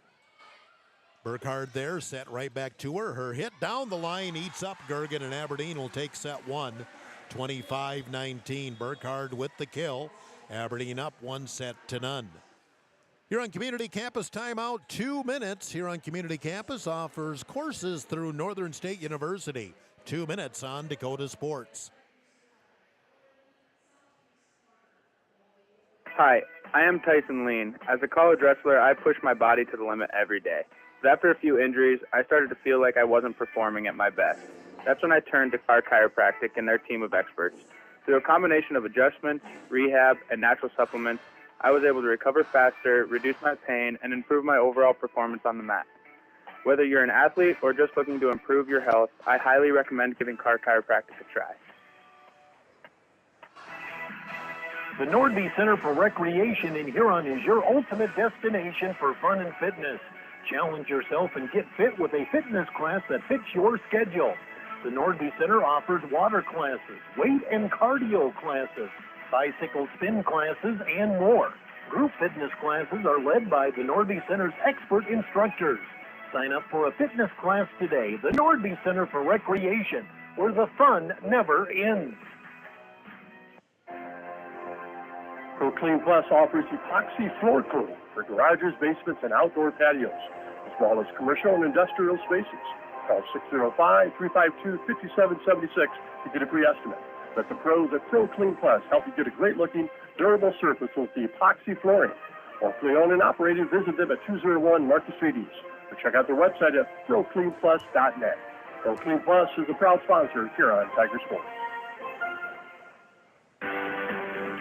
Speaker 5: Burkhard there, set right back to her. Her hit down the line eats up Gergen, and Aberdeen will take set one. 25-19. Burkhard with the kill. Aberdeen up 1-0. Huron Community Campus timeout, 2 minutes. Huron Community Campus offers courses through Northern State University. 2 minutes on Dakota Sports.
Speaker 18: Hi, I am Tyson Lean. As a college wrestler, I push my body to the limit every day. But after a few injuries, I started to feel like I wasn't performing at my best. That's when I turned to Car Chiropractic and their team of experts. Through a combination of adjustments, rehab, and natural supplements, I was able to recover faster, reduce my pain, and improve my overall performance on the mat. Whether you're an athlete or just looking to improve your health, I highly recommend giving Car Chiropractic a try.
Speaker 8: The Nordby Center for Recreation in Huron is your ultimate destination for fun and fitness. Challenge yourself and get fit with a fitness class that fits your schedule. The Nordby Center offers water classes, weight and cardio classes, bicycle spin classes, and more. Group fitness classes are led by the Nordby Center's expert instructors. Sign up for a fitness class today. The Nordby Center for Recreation, where the fun never ends.
Speaker 11: ProClean Plus offers epoxy floor coating for garages, basements, and outdoor patios, as well as commercial and industrial spaces. Call 605-352-5776 to get a free estimate. Let the pros at ProClean Plus help you get a great-looking, durable surface with the epoxy flooring. Locally owned and operated, visit them at 201 Market Street East, or check out their website at ProCleanPlus.net. ProClean Plus is a proud sponsor here on Tiger Sports.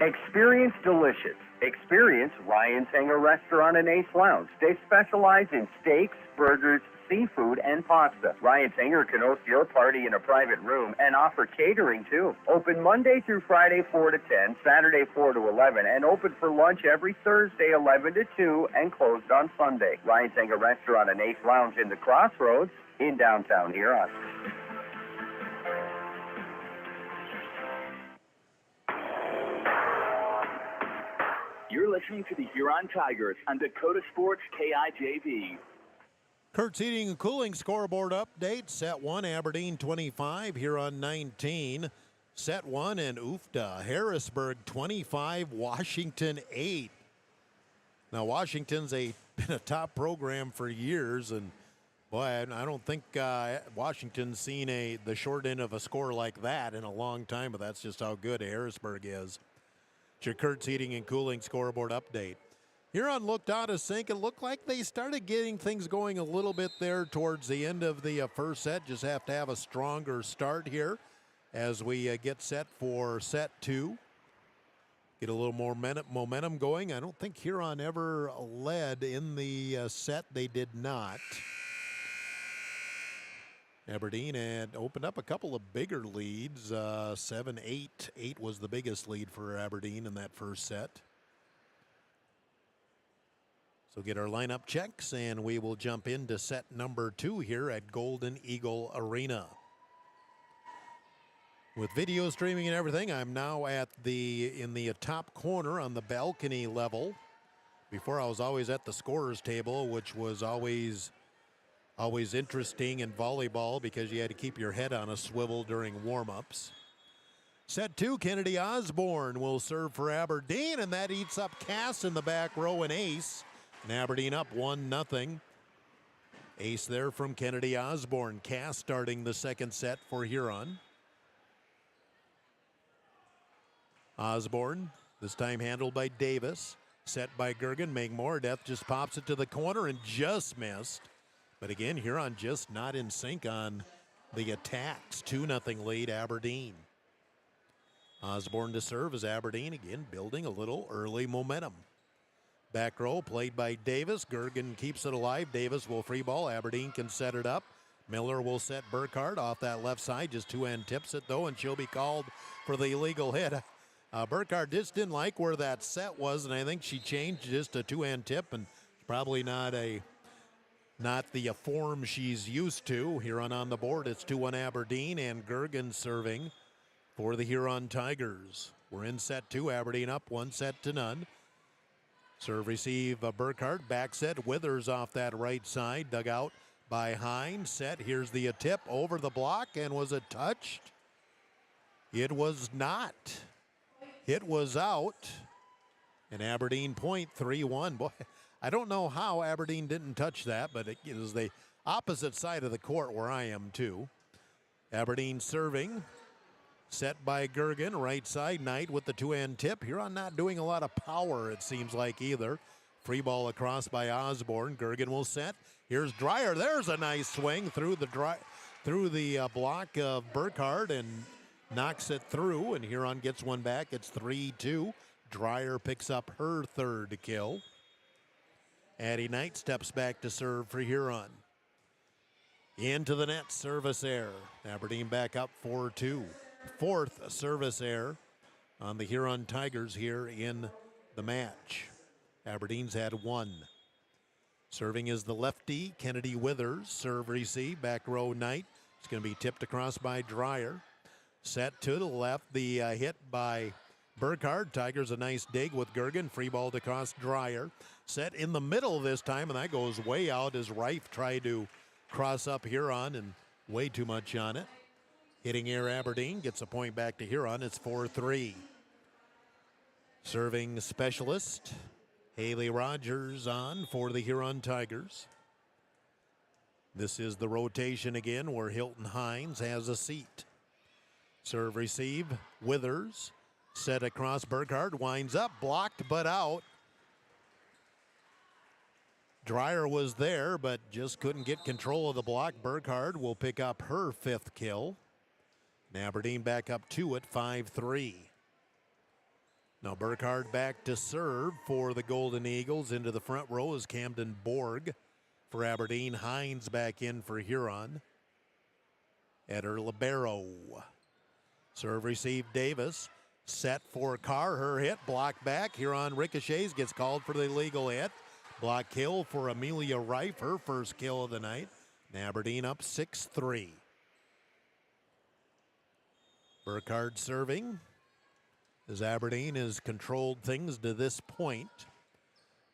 Speaker 19: Experience delicious. Experience Ryan's Hangar Restaurant and Ace Lounge. They specialize in steaks, burgers, seafood, and pasta. Ryan Singer can host your party in a private room and offer catering too. Open Monday through Friday 4 to 10, Saturday 4 to 11, and open for lunch every Thursday 11 to 2 and closed on Sunday. Ryan Singer Restaurant and Ace Lounge in the Crossroads in downtown Huron.
Speaker 17: You're listening to the Huron Tigers on Dakota Sports KIJV.
Speaker 5: Kurt's Heating and Cooling scoreboard update. Set 1, Aberdeen 25, Huron 19. Set 1 and Oofda, Harrisburg 25, Washington 8. Now, Washington's been a top program for years, and boy, I don't think Washington's seen the short end of a score like that in a long time, but that's just how good Harrisburg is. It's your Kurt's Heating and Cooling scoreboard update. Huron looked out of sync. It looked like they started getting things going a little bit there towards the end of the first set. Just have to have a stronger start here as we get set for set 2. Get a little more momentum going. I don't think Huron ever led in the set. They did not. Aberdeen had opened up a couple of bigger leads, 7-8. 8 was the biggest lead for Aberdeen in that first set. So get our lineup checks, and we will jump into set number 2 here at Golden Eagle Arena. With video streaming and everything, I'm now in the top corner on the balcony level. Before, I was always at the scorer's table, which was always interesting in volleyball because you had to keep your head on a swivel during warm-ups. Set 2, Kennedy Osborne will serve for Aberdeen, and that eats up Cass in the back row and ace. And Aberdeen up 1-0. Ace there from Kennedy Osborne. Cass starting the second set for Huron. Osborne, this time handled by Davis. Set by Gergen. Megmore just pops it to the corner and just missed. But again, Huron just not in sync on the attacks. 2-0 lead, Aberdeen. Osborne to serve as Aberdeen again building a little early momentum. Back row played by Davis. Gergen keeps it alive. Davis will free ball. Aberdeen can set it up. Miller will set Burkhardt off that left side. Just two-hand tips it though, and she'll be called for the illegal hit. Burkhardt just didn't like where that set was, and I think she changed just a two-hand tip, and probably not the form she's used to. Huron on the board. It's 2-1 Aberdeen, and Gergen serving for the Huron Tigers. We're in set 2. Aberdeen up 1-0. Serve receive Burkhardt. Back set. Withers off that right side. Dug out by Hines. Set. Here's the tip over the block. And was it touched? It was not. It was out. And Aberdeen point 3-1. Boy, I don't know how Aberdeen didn't touch that, but it is the opposite side of the court where I am too. Aberdeen serving. Set by Gergen, right side. Knight with the two-hand tip. Huron not doing a lot of power, it seems like, either. Free ball across by Osborne. Gergen will set. Here's Dreyer. There's a nice swing through the block of Burkhardt and knocks it through, and Huron gets one back. It's 3-2. Dreyer picks up her third kill. Addie Knight steps back to serve for Huron. Into the net, service error. Aberdeen back up 4-2. Fourth service error on the Huron Tigers here in the match. Aberdeen's had one. Serving is the lefty, Kennedy Withers. Serve receive, back row Knight. It's going to be tipped across by Dreyer. Set to the left, the hit by Burkhardt. Tigers a nice dig with Gergen. Free ball to cross Dreyer. Set in the middle this time, and that goes way out as Reif tried to cross up Huron and way too much on it. Hitting air Aberdeen gets a point back to Huron. It's 4-3. Serving specialist, Haley Rogers on for the Huron Tigers. This is the rotation again where Hilton Hines has a seat. Serve receive, Withers. Set across Burkhardt, winds up, blocked but out. Dreyer was there, but just couldn't get control of the block. Burkhardt will pick up her fifth kill. Aberdeen back up 2 at 5-3. Now Burkhardt back to serve for the Golden Eagles. Into the front row is Camden Borg. for Aberdeen. Hines back in for Huron. Eder libero. Serve receive Davis. Set for Carr. Her hit. Block back. Huron ricochets. Gets called for the illegal hit. Block kill for Amelia Reif. Her first kill of the night. And Aberdeen up 6-3. Burkhardt serving as Aberdeen has controlled things to this point.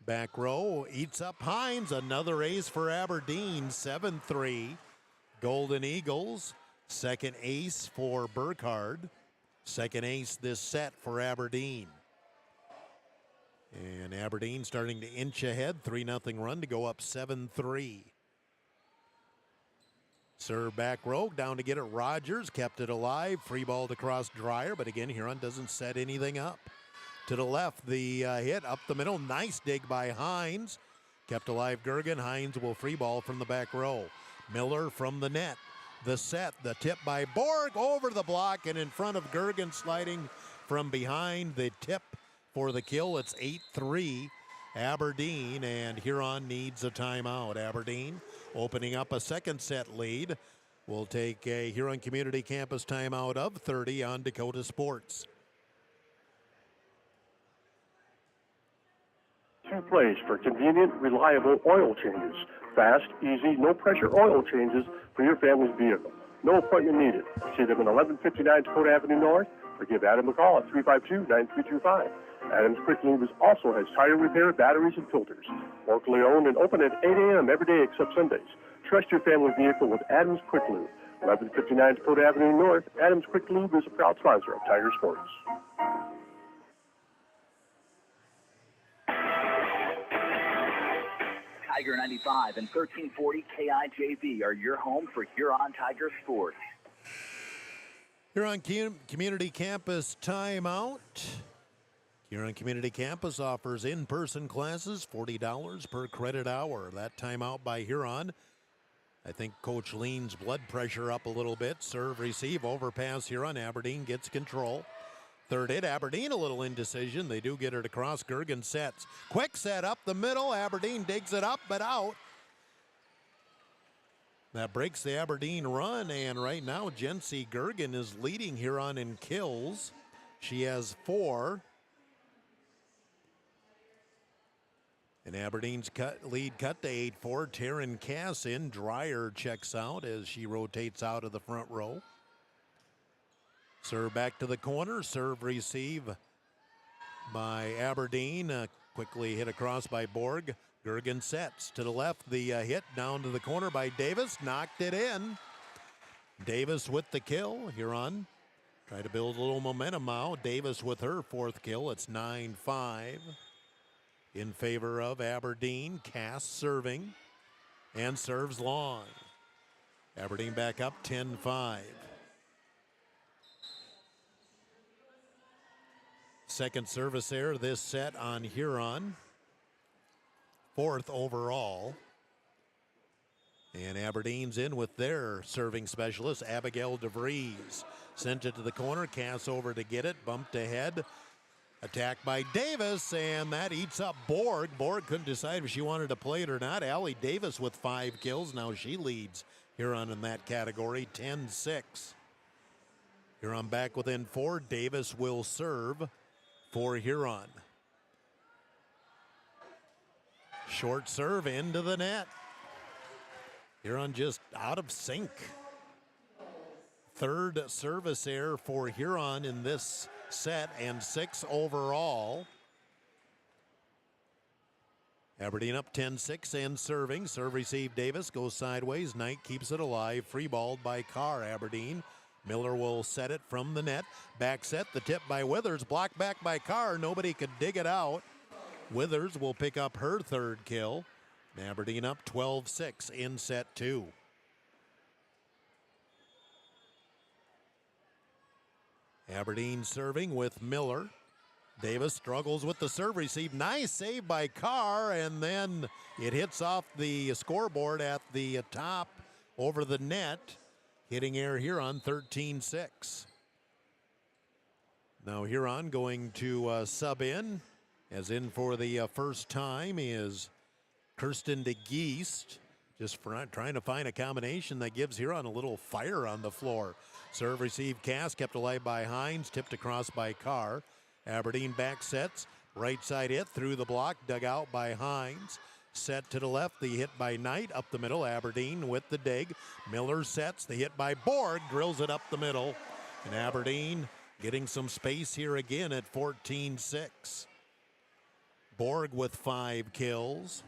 Speaker 5: Back row eats up Hines. Another ace for Aberdeen. 7-3. Golden Eagles. Second ace for Burkhardt. Second ace this set for Aberdeen. And Aberdeen starting to inch ahead. 3-0 run to go up 7-3. Serve back row, down to get it Rogers, kept it alive, free ball across Dreyer, but again, Huron doesn't set anything up. To the left, the hit up the middle, nice dig by Hines. Kept alive Gergen, Hines will free ball from the back row. Miller from the net, the set, the tip by Borg, over the block and in front of Gergen sliding from behind. The tip for the kill, it's 8-3. Aberdeen, and Huron needs a timeout. Aberdeen opening up a second set lead. We'll take a Huron Community Campus timeout of 30 on Dakota Sports.
Speaker 11: Two place for convenient, reliable oil changes. Fast, easy, no-pressure oil changes for your family's vehicle. No appointment needed. See them in 1159 Dakota Avenue North, or give Adam a call at 352-9325. Adams Quick Lube also has tire repair, batteries, and filters. Locally owned and open at 8 a.m. every day except Sundays. Trust your family vehicle with Adams Quick Lube. 1159 Dakota Avenue North, Adams Quick Lube is a proud sponsor of Tiger Sports.
Speaker 17: Tiger 95 and 1340 KIJV are your home for Huron Tiger Sports.
Speaker 5: Huron Community Campus timeout. Huron Community Campus offers in-person classes, $40 per credit hour. That timeout by Huron. I think Coach leans blood pressure up a little bit. Serve, receive, overpass Huron. Aberdeen gets control. Third hit, Aberdeen a little indecision. They do get it across. Gergen sets. Quick set up the middle. Aberdeen digs it up, but out. That breaks the Aberdeen run, and right now Jency Gergen is leading Huron in kills. She has 4. And Aberdeen's lead cut to 8-4. Taryn Cass in. Dreyer checks out as she rotates out of the front row. Serve back to the corner. Serve receive by Aberdeen. Quickly hit across by Borg. Gergen sets to the left. The hit down to the corner by Davis. Knocked it in. Davis with the kill. Huron try to build a little momentum now. Davis with her 4th kill. It's 9-5. In favor of Aberdeen. Cass serving and serves long. Aberdeen back up 10-5. Second service error this set on Huron. 4th overall. And Aberdeen's in with their serving specialist, Abigail DeVries. Sent it to the corner. Cass over to get it. Bumped ahead. Attacked by Davis, and that eats up Borg. Borg couldn't decide if she wanted to play it or not. Allie Davis with 5 kills. Now she leads Huron in that category, 10-6. Huron back within 4. Davis will serve for Huron. Short serve into the net. Huron just out of sync. 3rd service error for Huron in this set and 6 overall. Aberdeen up 10-6 and serving. Serve receive Davis goes sideways. Knight keeps it alive. Free balled by Carr. Aberdeen. Miller will set it from the net. Back set. The tip by Withers. Blocked back by Carr. Nobody could dig it out. Withers will pick up her 3rd kill. Aberdeen up 12-6 in set 2. Aberdeen serving with Miller. Davis struggles with the serve receive. Nice save by Carr, and then it hits off the scoreboard at the top over the net, hitting air Huron 13-6. Now Huron going to sub in, as in for the first time is Kirsten de Geest. Just trying to find a combination that gives Huron a little fire on the floor. Serve, receive, Cass, kept alive by Hines, tipped across by Carr. Aberdeen back sets, right side hit, through the block, dug out by Hines. Set to the left, the hit by Knight, up the middle, Aberdeen with the dig. Miller sets, the hit by Borg, drills it up the middle. And Aberdeen getting some space here again at 14-6. Borg with 5 kills.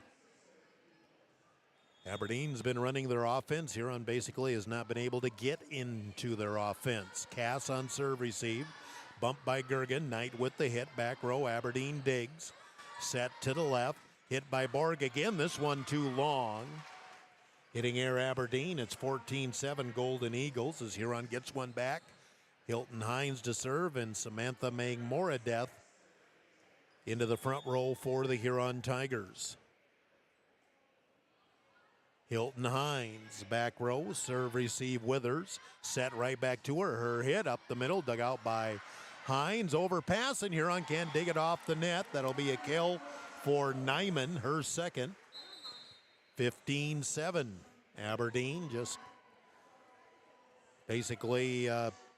Speaker 5: Aberdeen's been running their offense. Huron basically has not been able to get into their offense. Cass on serve receive. Bumped by Gergen. Knight with the hit. Back row. Aberdeen digs. Set to the left. Hit by Borg again. This one too long. Hitting air Aberdeen. It's 14-7 Golden Eagles as Huron gets one back. Hilton Hines to serve and Samantha Mang-Moradeth into the front row for the Huron Tigers. Hilton Hines, back row, serve, receive, Withers. Set right back to her. Her hit up the middle, dug out by Hines. Overpass, and Huron can't dig it off the net. That'll be a kill for Nyman, her second. 15-7. Aberdeen just basically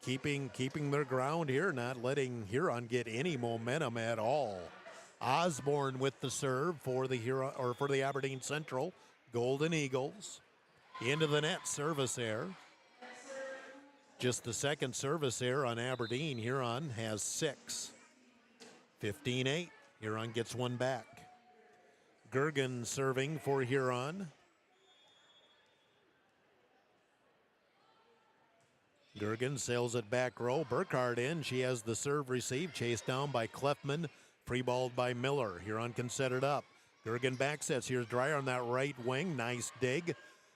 Speaker 5: keeping their ground here, not letting Huron get any momentum at all. Osborne with the serve for the Huron, or for the Aberdeen Central Golden Eagles. Into the net, service error. Just the second service error on Aberdeen. Huron has 6. 15-8. Huron gets one back. Gergen serving for Huron. Gergen sails it back row. Burkhardt in. She has the serve receive. Chased down by Kleffman. Free-balled by Miller. Huron can set it up. Gergen back sets. Here's Dreyer on that right wing. Nice dig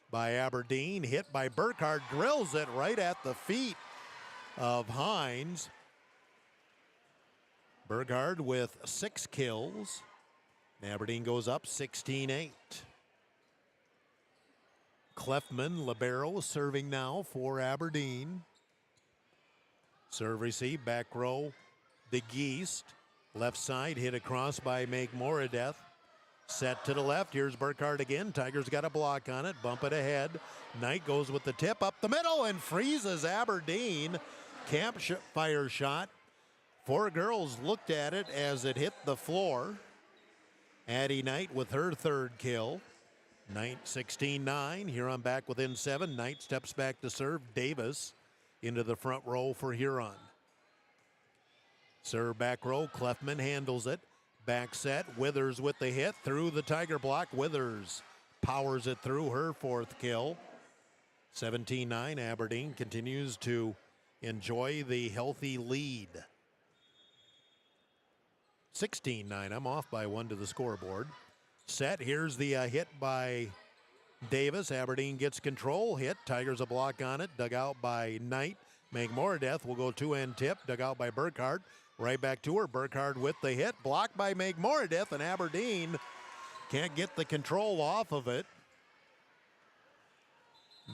Speaker 5: by Aberdeen. Hit by Burkhardt. Drills it right at the feet of Hines. Burkhardt with 6 kills. Aberdeen goes up 16-8. Kleffman, libero, serving now for Aberdeen. Serve receive, back row, De Geest. Left side, hit across by Mang-Moradeth. Set to the left, here's Burkhardt again. Tigers got a block on it, bump it ahead. Knight goes with the tip up the middle and freezes Aberdeen. Campfire shot. 4 girls looked at it as it hit the floor. Addie Knight with her 3rd kill. Knight 16-9. Huron back within 7. Knight steps back to serve. Davis into the front row for Huron. Serve back row. Kleffman handles it. Back set. Withers with the hit through the Tiger block. Withers powers it through, her 4th kill. 17-9. Aberdeen continues to enjoy the healthy lead. 16-9. I'm off by 1 to the scoreboard. Set. Here's the hit by Davis. Aberdeen gets control. Hit. Tigers a block on it. Dug out by Knight. Mang-Moradeth will go 2-end tip. Dug out by Burkhardt. Right back to her. Burkhardt with the hit. Blocked by Mang-Moradeth, and Aberdeen can't get the control off of it.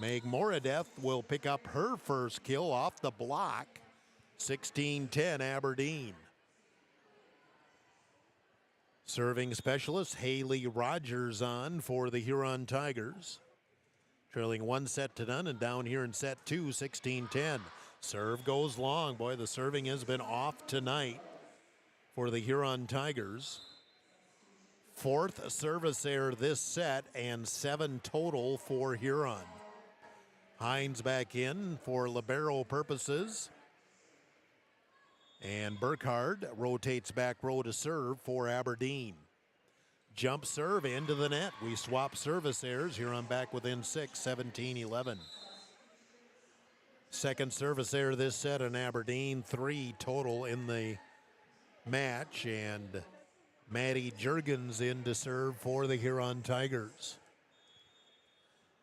Speaker 5: Mang-Moradeth will pick up her 1st kill off the block. 16-10 Aberdeen. Serving specialist Haley Rogers on for the Huron Tigers. Trailing 1 set to none and down here in set 2, 16-10. Serve goes long. Boy, the serving has been off tonight for the Huron Tigers. 4th service error this set and 7 total for Huron. Hines back in for libero purposes. And Burkhardt rotates back row to serve for Aberdeen. Jump serve into the net. We swap service errors. Huron back within 6, 17-11. Second service error this set on Aberdeen. 3 total in the match. And Maddie Juergens in to serve for the Huron Tigers.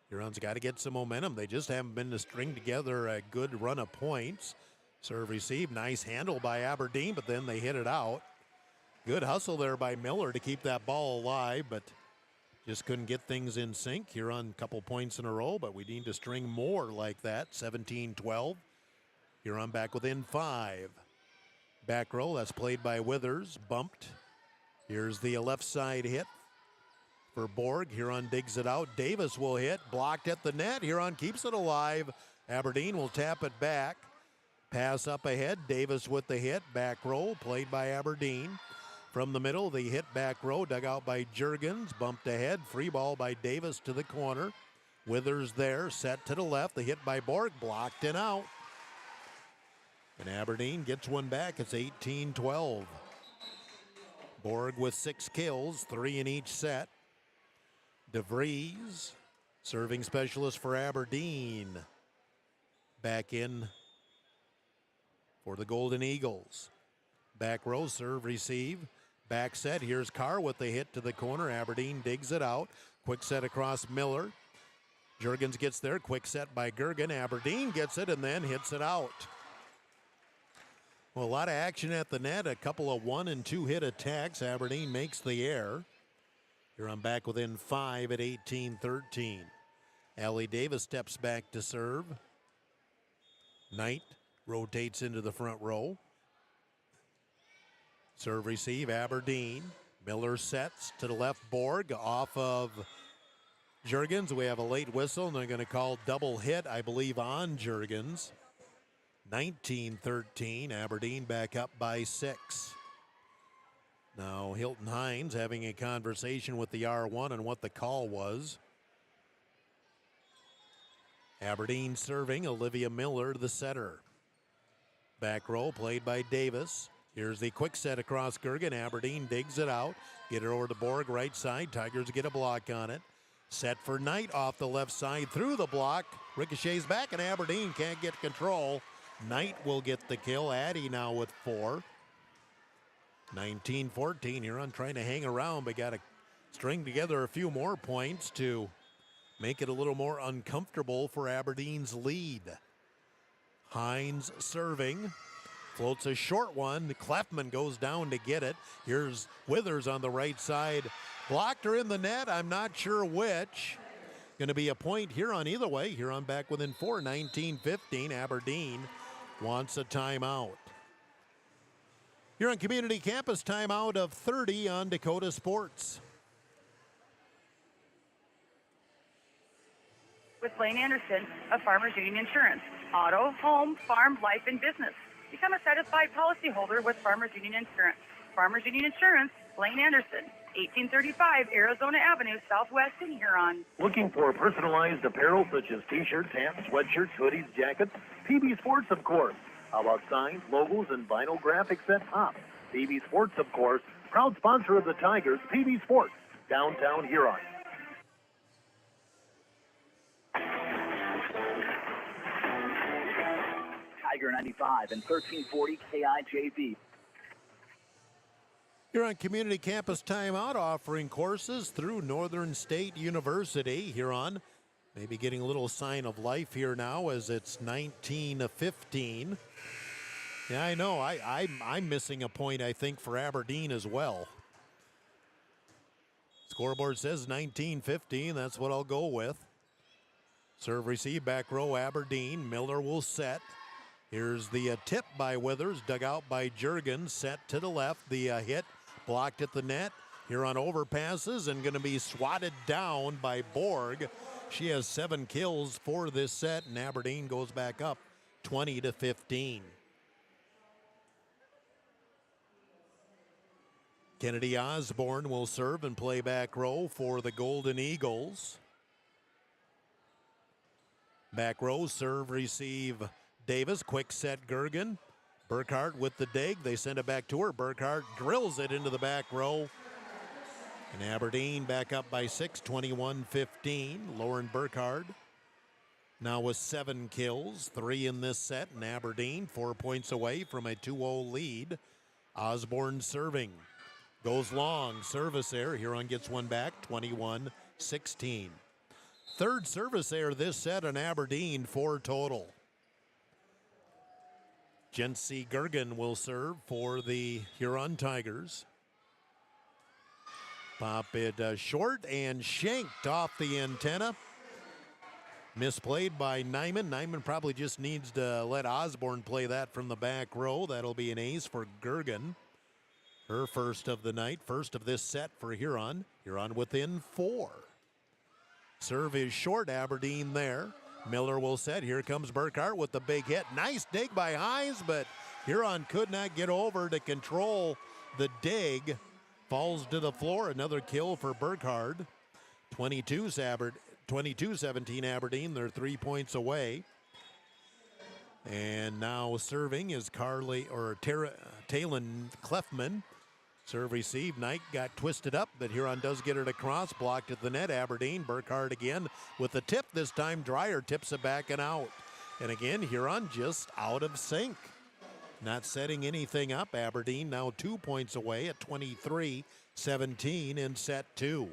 Speaker 5: Huron's got to get some momentum. They just haven't been to string together a good run of points. Serve receive, nice handle by Aberdeen, but then they hit it out. Good hustle there by Miller to keep that ball alive, but just couldn't get things in sync. Huron a couple points in a row, but we need to string more like that. 17-12. Huron back within 5. Back row, that's played by Withers, bumped. Here's the left side hit for Borg. Huron digs it out. Davis will hit. Blocked at the net. Huron keeps it alive. Aberdeen will tap it back. Pass up ahead. Davis with the hit. Back row played by Aberdeen. From the middle, the hit back row. Dug out by Juergens. Bumped ahead. Free ball by Davis to the corner. Withers there. Set to the left. The hit by Borg. Blocked and out. And Aberdeen gets one back. It's 18-12. Borg with 6 kills, 3 in each set. DeVries, serving specialist for Aberdeen. Back in for the Golden Eagles. Back row, serve, receive. Back set, here's Carr with the hit to the corner. Aberdeen digs it out. Quick set across Miller. Juergens gets there, quick set by Gergen. Aberdeen gets it and then hits it out. Well, a lot of action at the net, a couple of 1 and 2 hit attacks. Aberdeen makes the error. Here I'm back within 5 at 18-13. Allie Davis steps back to serve. Knight rotates into the front row. Serve receive, Aberdeen. Miller sets to the left, Borg off of Juergens. We have a late whistle, and they're going to call double hit, I believe, on Juergens. 19-13, Aberdeen back up by 6. Now Hilton Hines having a conversation with the R1 on what the call was. Aberdeen serving, Olivia Miller, the setter. Back row played by Davis. Here's the quick set across Gergen. Aberdeen digs it out. Get it over to Borg, right side. Tigers get a block on it. Set for Knight off the left side through the block. Ricochets back and Aberdeen can't get control. Knight will get the kill. Addy now with 4. 19-14. Huron trying to hang around, but got to string together a few more points to make it a little more uncomfortable for Aberdeen's lead. Hines serving. Floats a short one. Clefman goes down to get it. Here's Withers on the right side. Blocked her in the net. I'm not sure which. Going to be a point here on either way. Huron back within 4. 19-15. Aberdeen wants a timeout. Huron Community Campus timeout of 30 on Dakota Sports.
Speaker 2: With Blaine Anderson of Farmers Union Insurance. Auto, home, farm, life, and business. Become a satisfied policyholder with Farmers Union Insurance. Farmers Union Insurance, Blaine Anderson, 1835 Arizona Avenue, Southwest in Huron.
Speaker 8: Looking for personalized apparel such as t-shirts, hats, sweatshirts, hoodies, jackets? PB Sports, of course. How about signs, logos, and vinyl graphics at Pop? PB Sports, of course, proud sponsor of the Tigers, PB Sports, downtown Huron.
Speaker 17: Tiger 95 and 1340 KIJV.
Speaker 5: Huron Community Campus timeout, offering courses through Northern State University. Huron maybe getting a little sign of life here now as it's 19-15. Yeah, I know. I'm missing a point, I think, for Aberdeen as well. Scoreboard says 19-15. That's what I'll go with. Serve receive, back row, Aberdeen. Miller will set. Here's the tip by Withers, dug out by Juergens, set to the left. The hit blocked at the net. Huron overpasses and going to be swatted down by Borg. She has 7 kills for this set, and Aberdeen goes back up 20-15. Kennedy Osborne will serve and play back row for the Golden Eagles. Back row, serve, receive, Davis. Quick set, Gergen. Burkhart with the dig. They send it back to her. Burkhart drills it into the back row. And Aberdeen back up by 6, 21-15. Lauren Burkhart now with 7 kills, 3 in this set. And Aberdeen 4 points away from a 2-0 lead. Osborne serving. Goes long. Service error. Huron gets one back, 21-16. Third service error this set on Aberdeen, 4 total. Jency Gergen will serve for the Huron Tigers. Pop it short and shanked off the antenna. Misplayed by Nyman. Nyman probably just needs to let Osborne play that from the back row. That'll be an ace for Gergen. Her first of the night, first of this set for Huron. Huron within 4. Serve is short, Aberdeen there. Miller will set. Here comes Burkhart with the big hit. Nice dig by Hines, but Huron could not get over to control the dig. Falls to the floor. Another kill for Burkhart. 22-17 Aberdeen. They're 3 points away. And now serving is Talon Clefman. Serve receive. Knight got twisted up, but Huron does get it across. Blocked at the net. Aberdeen. Burkhart again with the tip. This time Dreyer tips it back and out. And again, Huron just out of sync. Not setting anything up. Aberdeen now 2 points away at 23-17 in set 2.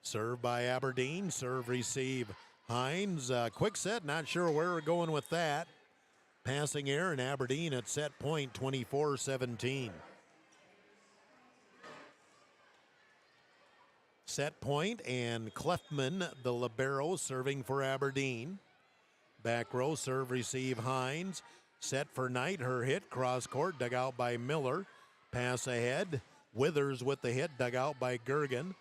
Speaker 5: Serve by Aberdeen. Serve receive Hines. Quick set. Not sure where we're going with that. Passing error in Aberdeen at set point, 24-17. Set point and Clefman, the libero, serving for Aberdeen. Back row serve receive Hines. Set for Knight, her hit, cross court, dug out by Miller. Pass ahead, Withers with the hit, dug out by Gergen.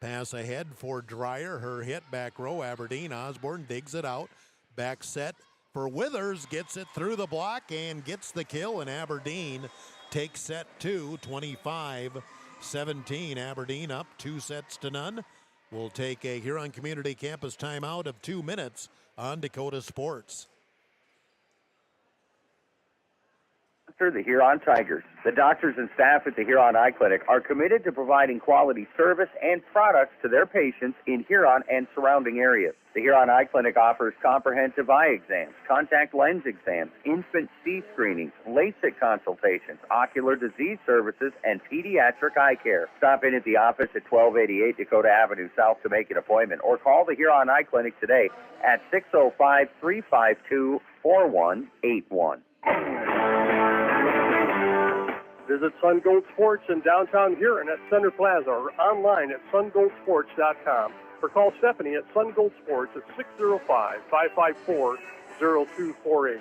Speaker 5: Pass ahead for Dreyer, her hit, back row, Aberdeen. Osborne digs it out. Back set for Withers, gets it through the block and gets the kill, and Aberdeen takes set 2, 25-17. Aberdeen up 2-0. We'll take a Huron Community Campus timeout of 2 minutes on Dakota Sports.
Speaker 19: The Huron Tigers. The doctors and staff at the Huron Eye Clinic are committed to providing quality service and products to their patients in Huron and surrounding areas. The Huron Eye Clinic offers comprehensive eye exams, contact lens exams, infant C screenings, LASIK consultations, ocular disease services, and pediatric eye care. Stop in at the office at 1288 Dakota Avenue South to make an appointment, or call the Huron Eye Clinic today at 605-352-4181.
Speaker 11: Visit Sun Gold Sports in downtown Huron at Center Plaza or online at sungoldsports.com, or call Stephanie at Sun Gold Sports at 605-554-0248.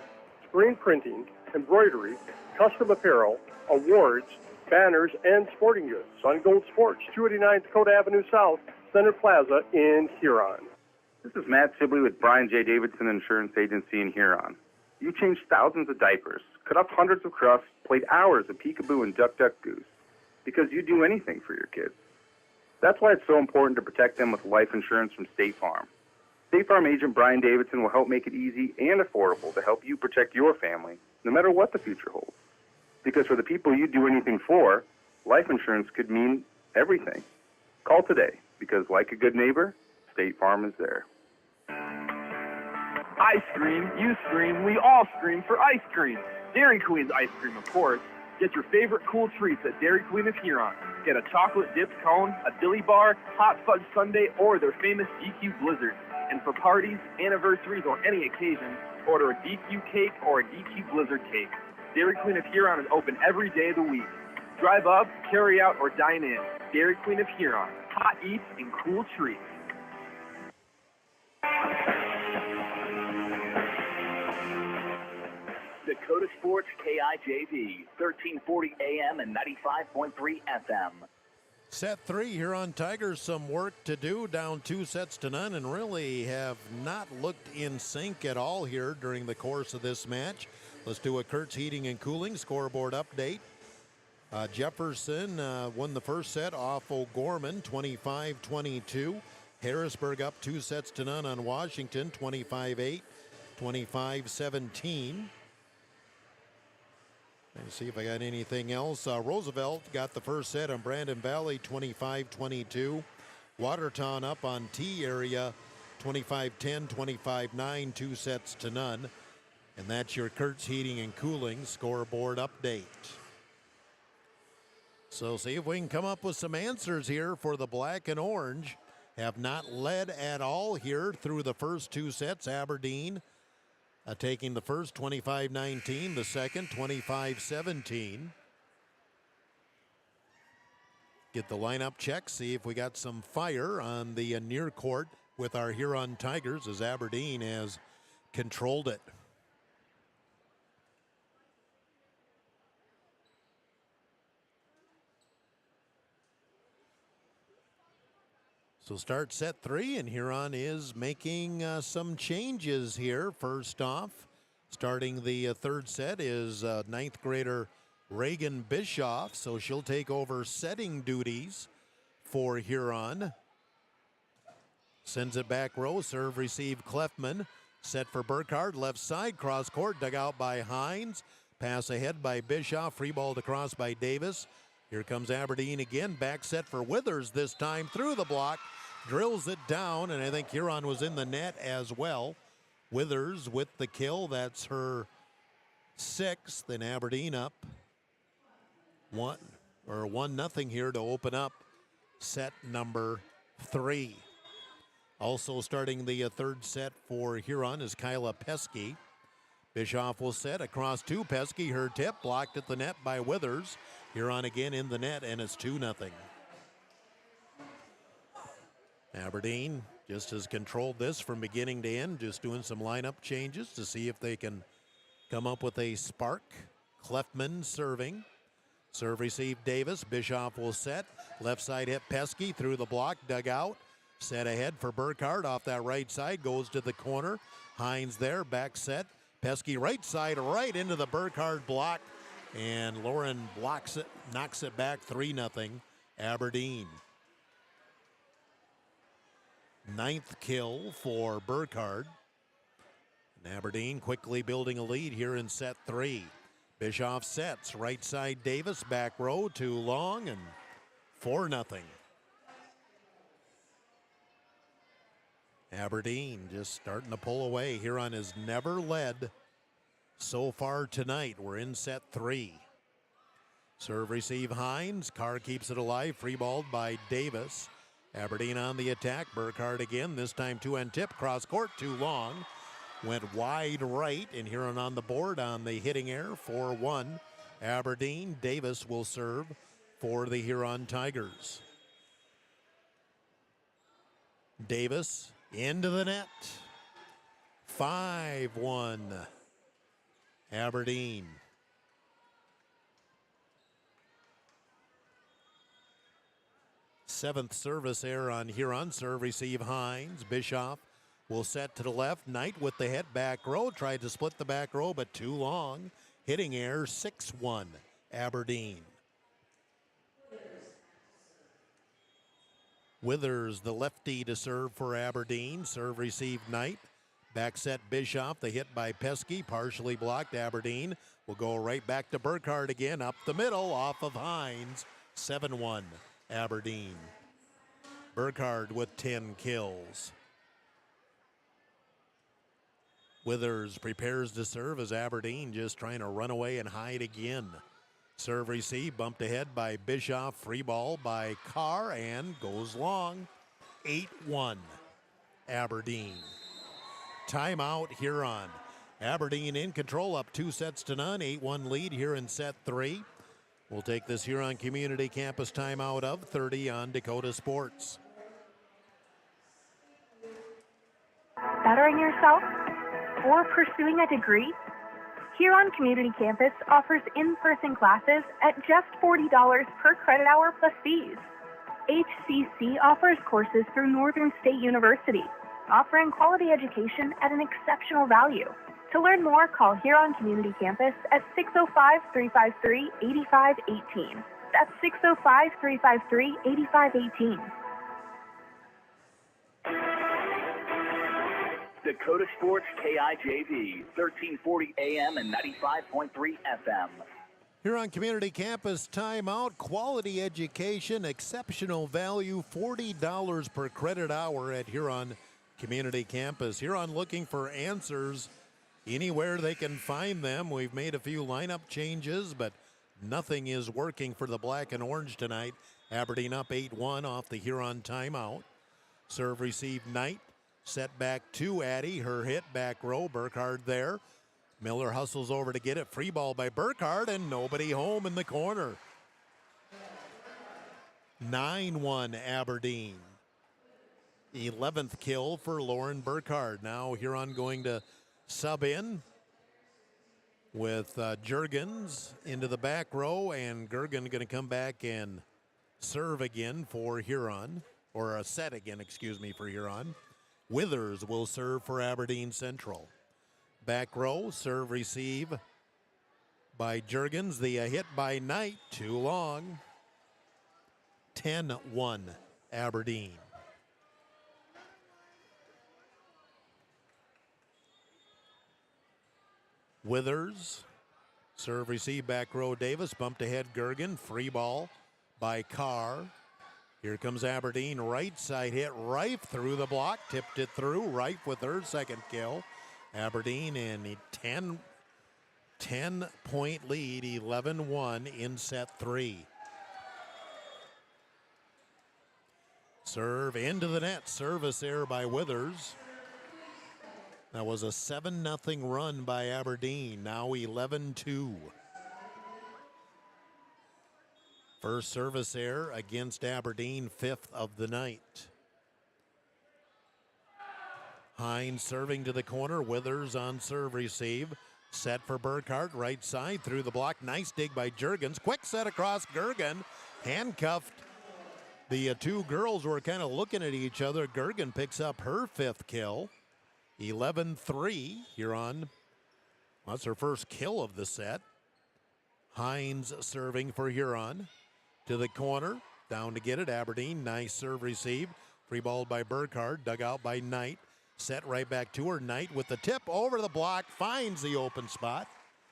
Speaker 11: Screen printing, embroidery, custom apparel, awards, banners, and sporting goods. Sun Gold Sports, 289 Dakota Avenue South, Center Plaza in Huron.
Speaker 18: This is Matt Sibley with Brian J. Davidson Insurance Agency in Huron. You changed thousands of diapers, cut off hundreds of crusts, played hours of peekaboo and duck duck goose, because you do anything for your kids. That's why it's so important to protect them with life insurance from State Farm. State Farm agent Brian Davidson will help make it easy and affordable to help you protect your family, no matter what the future holds. Because for the people you do anything for, life insurance could mean everything. Call today, because like a good neighbor, State Farm is there.
Speaker 3: I scream, you scream, we all scream for ice cream. Dairy Queen's ice cream, of course. Get your favorite cool treats at Dairy Queen of Huron. Get a chocolate dipped cone, a dilly bar, hot fudge sundae, or their famous DQ Blizzard. And for parties, anniversaries, or any occasion, order a DQ cake or a DQ Blizzard cake. Dairy Queen of Huron is open every day of the week. Drive up, carry out, or dine in. Dairy Queen of Huron. Hot eats and cool treats.
Speaker 17: Dakota Sports KIJV, 1340 AM and 95.3 FM.
Speaker 5: Set 3, Huron Tigers, some work to do, down 2-0 and really have not looked in sync at all here during the course of this match. Let's do a Kurtz Heating and Cooling scoreboard update. Jefferson won the first set off O'Gorman, 25-22. Harrisburg up 2-0 on Washington, 25-8, 25-17. Let's see if I got anything else. Roosevelt got the first set on Brandon Valley, 25-22. Watertown up on T area, 25-10, 25-9, 2-0. And that's your Kurtz Heating and Cooling scoreboard update. So see if we can come up with some answers here for the black and orange. Have not led at all here through the first 2 sets. Aberdeen taking the first 25-19, the second 25-17. Get the lineup check, see if we got some fire on the near court with our Huron Tigers as Aberdeen has controlled it. So start set 3, and Huron is making some changes here. First off, starting the third set is ninth grader Reagan Bischoff, so she'll take over setting duties for Huron. Sends it back row, serve, receive, Clefman. Set for Burkhardt, left side, cross court, dug out by Hines. Pass ahead by Bischoff, free ball across by Davis. Here comes Aberdeen again, back set for Withers this time through the block. Drills it down, and I think Huron was in the net as well. Withers with the kill, that's her 6th, and Aberdeen up 1-0 here to open up set number 3. Also starting the third set for Huron is Kyla Pesky. Bischoff will set across to Pesky. Her tip blocked at the net by Withers. Huron again in the net, and it's 2-0. Aberdeen just has controlled this from beginning to end, just doing some lineup changes to see if they can come up with a spark. Clefman serving. Serve receive Davis. Bischoff will set. Left side hit Pesky through the block, dug out. Set ahead for Burkhardt off that right side, goes to the corner. Hines there, back set. Pesky right side, right into the Burkhardt block. And Lauren blocks it, knocks it back 3-0 Aberdeen. 9th kill for Burkhardt. And Aberdeen quickly building a lead here in set 3. Bischoff sets, right side Davis, back row, too long, and 4-0. Aberdeen just starting to pull away. Huron has never led so far tonight. We're in set 3. Serve receive Hines. Carr keeps it alive. Free balled by Davis. Aberdeen on the attack. Burkhardt again. This time two-end tip. Cross court too long. Went wide right, and Huron on the board on the hitting error. 4-1. Aberdeen. Davis will serve for the Huron Tigers. Davis into the net. 5-1. Aberdeen. Seventh service error on Huron. Serve receive Hines. Bischoff will set to the left. Knight with the hit back row. Tried to split the back row, but too long. Hitting error. 6-1. Aberdeen. Withers, the lefty, to serve for Aberdeen. Serve receive Knight. Back set Bischoff. The hit by Pesky. Partially blocked. Aberdeen will go right back to Burkhardt again. Up the middle off of Hines. 7-1 Aberdeen. Burkhardt with 10 kills. Withers prepares to serve as Aberdeen just trying to run away and hide again. Serve receive, bumped ahead by Bischoff, free ball by Carr, and goes long. 8-1 Aberdeen. Timeout Huron. Aberdeen in control, up 2-0. 8-1 lead here in set 3. We'll take this Huron Community Campus timeout of 30 on Dakota Sports.
Speaker 7: Bettering yourself or pursuing a degree? Huron Community Campus offers in-person classes at just $40 per credit hour plus fees. HCC offers courses through Northern State University, offering quality education at an exceptional value. To learn more, call Huron Community Campus at 605-353-8518. That's 605-353-8518.
Speaker 17: Dakota Sports KIJV, 1340 AM and 95.3 FM.
Speaker 5: Huron Community Campus timeout. Quality education, exceptional value, $40 per credit hour at Huron Community Campus. Huron looking for answers anywhere they can find them. We've made a few lineup changes, but nothing is working for the black and orange tonight. Aberdeen up 8-1 off the Huron timeout. Serve receive Knight. Set back to Addie. Her hit back row. Burkhardt there. Miller hustles over to get it. Free ball by Burkhardt, and nobody home in the corner. 9-1 Aberdeen. 11th kill for Lauren Burkhardt. Now Huron going to sub in with Jurgens into the back row, and Gergen going to come back and serve again for Huron. or a set again, for Huron. Withers will serve for Aberdeen Central. Back row, serve receive by Juergens. The hit by Knight, too long. 10-1 Aberdeen. Withers, serve receive back row Davis, bumped ahead Gergen, free ball by Carr. Here comes Aberdeen, right side hit, Reif through the block, tipped it through, Reif with her second kill. Aberdeen in a 10-point lead, 11-1 in set 3. Serve into the net, service error by Withers. That was a 7-0 run by Aberdeen, now 11-2. First service error against Aberdeen, 5th of the night. Hines serving to the corner, Withers on serve receive. Set for Burkhart, right side through the block. Nice dig by Juergens. Quick set across Gergen, handcuffed. The two girls were kind of looking at each other. Gergen picks up her 5th kill. 11-3 Huron. That's her first kill of the set. Hines serving for Huron. To the corner, down to get it. Aberdeen, nice serve receive. Free ball by Burkhart, dug out by Knight. Set right back to her. Knight with the tip over the block, finds the open spot.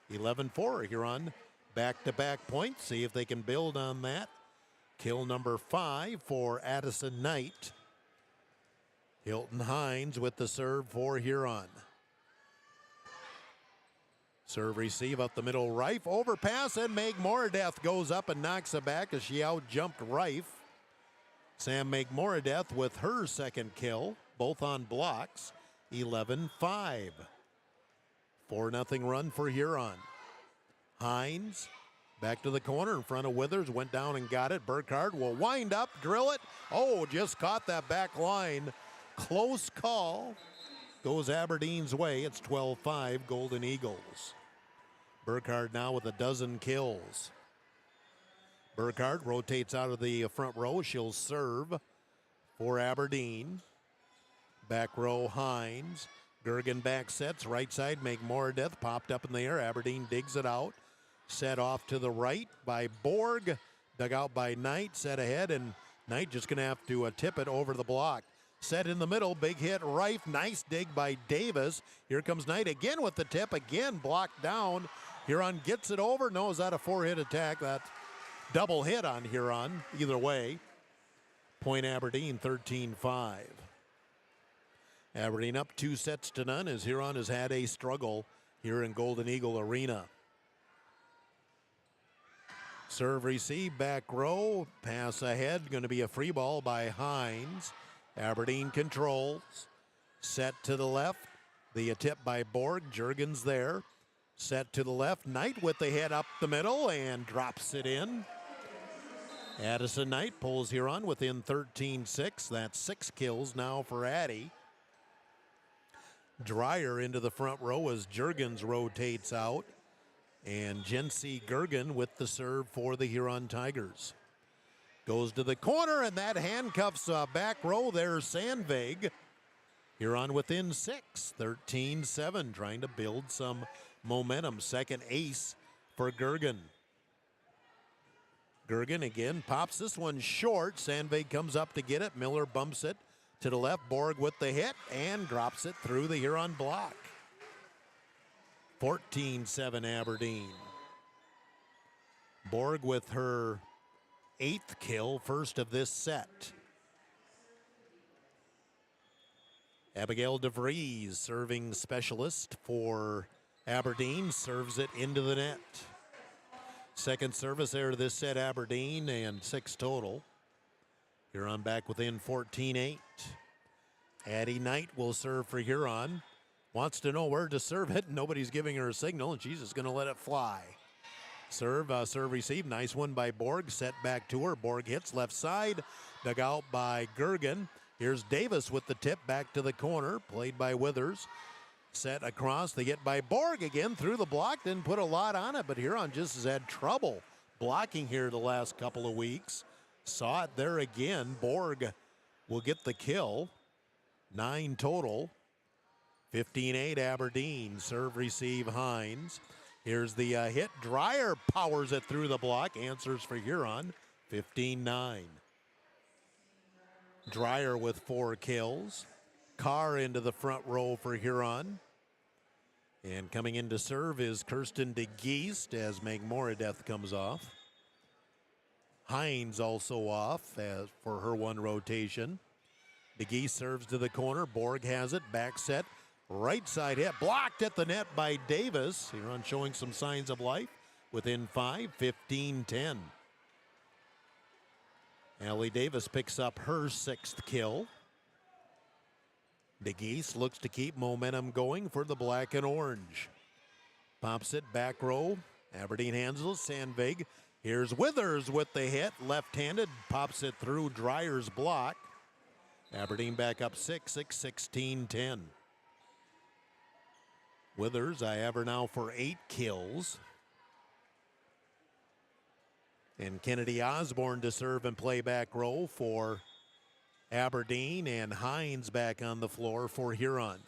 Speaker 5: 11-4 Huron. Back-to-back points. See if they can build on that. Kill number 5 for Addison Knight. Hilton Hines with the serve for Huron. Serve receive up the middle, Reif overpass, and Meg-Moradeth goes up and knocks it back as she out-jumped Reif. Sam Meg-Moradeth with her second kill, both on blocks, 11-5. 4-0 run for Huron. Hines back to the corner in front of Withers, went down and got it. Burkhart will wind up, drill it. Oh, just caught that back line. Close call. Goes Aberdeen's way. It's 12-5 Golden Eagles. Burkhart now with a dozen kills. Burkhart rotates out of the front row. She'll serve for Aberdeen. Back row Hines. Gergen back sets. Right side Meg-Moradeth popped up in the air. Aberdeen digs it out. Set off to the right by Borg. Dug out by Knight. Set ahead, and Knight just going to have to tip it over the block. Set in the middle, big hit, Reif, nice dig by Davis. Here comes Knight again with the tip, again blocked down. Huron gets it over, no, is that a 4-hit attack? That double hit on Huron, either way. Point Aberdeen, 13-5. Aberdeen up 2-0 as Huron has had a struggle here in Golden Eagle Arena. Serve receive, back row, pass ahead, going to be a free ball by Hines. Aberdeen controls. Set to the left. The tip by Borg. Juergens there. Set to the left. Knight with the hit up the middle and drops it in. Addison Knight pulls Huron within 13-6. That's 6 kills now for Addie. Dreyer into the front row as Juergens rotates out. And Jency Gergen with the serve for the Huron Tigers. Goes to the corner, and that handcuffs back row. There's Sandvig. Huron within 6, 13-7, trying to build some momentum. Second ace for Gergen. Gergen again pops this one short. Sandvig comes up to get it. Miller bumps it to the left. Borg with the hit and drops it through the Huron block. 14-7 Aberdeen. Borg with her 8th kill, first of this set. Abigail DeVries, serving specialist for Aberdeen, serves it into the net. Second service error to this set, Aberdeen, and 6 total. Huron back within 14-8. Addie Knight will serve for Huron. Wants to know where to serve it. Nobody's giving her a signal, and she's just going to let it fly. Serve receive. Nice one by Borg. Set back to her. Borg hits left side. Dug out by Gergen. Here's Davis with the tip back to the corner. Played by Withers. Set across. The hit by Borg again through the block. Didn't put a lot on it, but Huron just has had trouble blocking here the last couple of weeks. Saw it there again. Borg will get the kill. 9 total. 15-8 Aberdeen. Serve, receive, Hines. Here's the hit. Dreyer powers it through the block. Answers for Huron. 15-9. Dreyer with 4 kills. Carr into the front row for Huron. And coming in to serve is Kirsten DeGeest as Magmoradeth comes off. Hines also off as for her 1 rotation. DeGeest serves to the corner. Borg has it. Back set. Right side hit. Blocked at the net by Davis. Huron showing some signs of life. Within 5, 15-10. Allie Davis picks up her 6th kill. DeGeest looks to keep momentum going for the black and orange. Pops it back row. Aberdeen handles Sandvig. Here's Withers with the hit. Left-handed. Pops it through Dreyer's block. Aberdeen back up 16-10. Withers, I have her now for 8 kills. And Kennedy Osborne to serve and play back row for Aberdeen, and Hines back on the floor for Huron.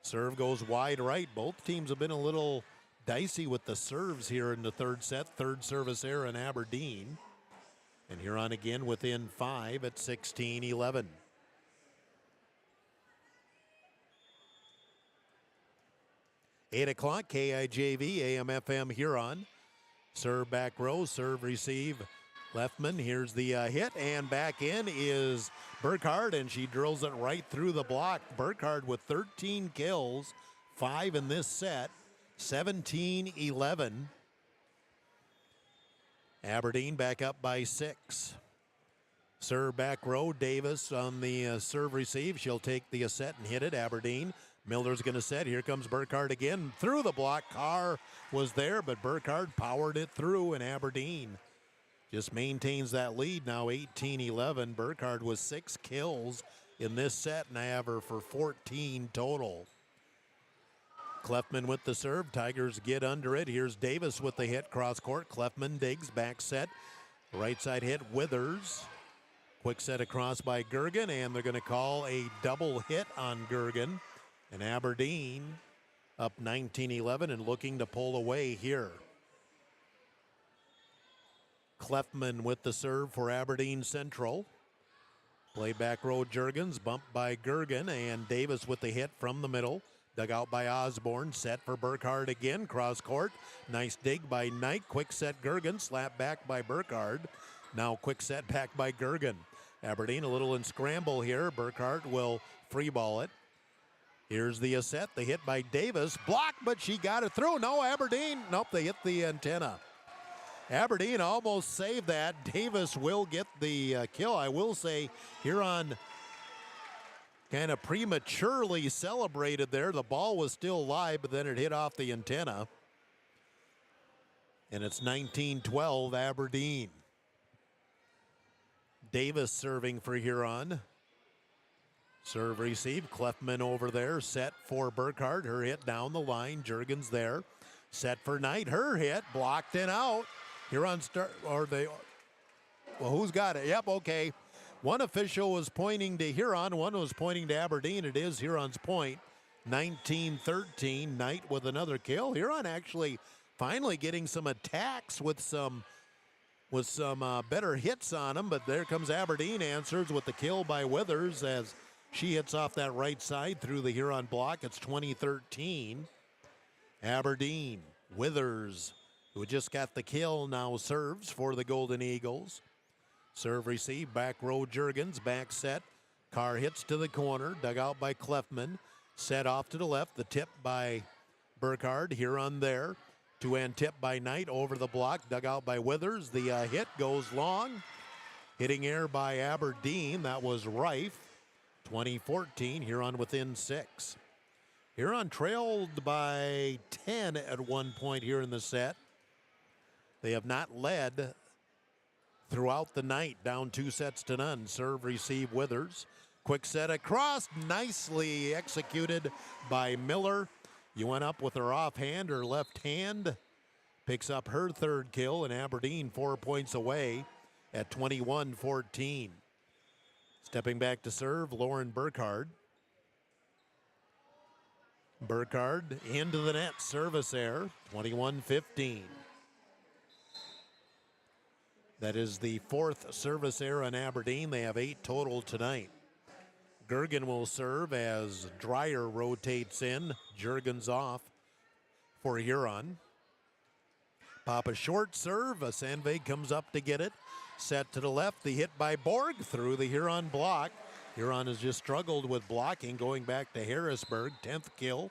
Speaker 5: Serve goes wide right. Both teams have been a little dicey with the serves here in the 3rd set. 3rd service error in Aberdeen. And Huron again within 5 at 16-11. Eight o'clock, KIJV, AM/FM Huron. Serve back row, serve receive. Leftman, here's the hit, and back in is Burkhardt, and she drills it right through the block. Burkhardt with 13 kills, 5 in this set, 17-11. Aberdeen back up by 6. Serve back row, Davis on the serve receive. She'll take the set and hit it. Aberdeen. Miller's going to set. Here comes Burkhardt again. Through the block. Carr was there, but Burkhardt powered it through, and Aberdeen just maintains that lead now 18-11. Burkhardt with 6 kills in this set, and I have her for 14 total. Clefman with the serve. Tigers get under it. Here's Davis with the hit cross court. Clefman digs. Back set. Right side hit. Withers. Quick set across by Gergen, and they're going to call a double hit on Gergen. And Aberdeen up 19-11 and looking to pull away here. Clefman with the serve for Aberdeen Central. Play back row Jurgens, bumped by Gergen, and Davis with the hit from the middle. Dug out by Osborne, set for Burkhardt again, cross court. Nice dig by Knight, quick set Gergen, slap back by Burkhardt. Now quick set back by Gergen. Aberdeen a little in scramble here. Burkhardt will free ball it. Here's the set, the hit by Davis. Blocked, but she got it through. No, Aberdeen. Nope, they hit the antenna. Aberdeen almost saved that. Davis will get the kill. I will say Huron kind of prematurely celebrated there. The ball was still live, but then it hit off the antenna. And it's 19-12 Aberdeen. Davis serving for Huron. Serve receive, Clefman over there, set for Burkhardt, her hit down the line, Jurgens there, set for Knight, her hit, blocked and out. Huron who's got it? Yep, okay. One official was pointing to Huron, one was pointing to Aberdeen. It is Huron's point, 19-13, Knight with another kill. Huron actually finally getting some attacks with some better hits on them, but there comes Aberdeen, answers with the kill by Withers as she hits off that right side through the Huron block. It's 20-13. Aberdeen, Withers, who just got the kill, now serves for the Golden Eagles. Serve receive, back row Jurgens, back set. Carr hits to the corner, dug out by Clefman. Set off to the left, the tip by Burkhardt, Huron there. Two-hand tip by Knight, over the block, dug out by Withers. The hit goes long. Hitting air by Aberdeen, that was Rife. 20-14, Huron within 6. Huron trailed by 10 at one point here in the set. They have not led throughout the night, down 2-0. Serve, receive, Withers. Quick set across, nicely executed by Miller. You went up with her offhand, her left hand. Picks up her 3rd kill, and Aberdeen 4 points away at 21-14. Stepping back to serve, Lauren Burkhardt. Burkhardt into the net, service error, 21-15. That is the fourth service error in Aberdeen. They have 8 total tonight. Gergen will serve as Dreyer rotates in. Jurgens off for Huron. Pop a short serve. Sandvig comes up to get it. Set to the left. The hit by Borg through the Huron block. Huron has just struggled with blocking, going back to Harrisburg. 10th kill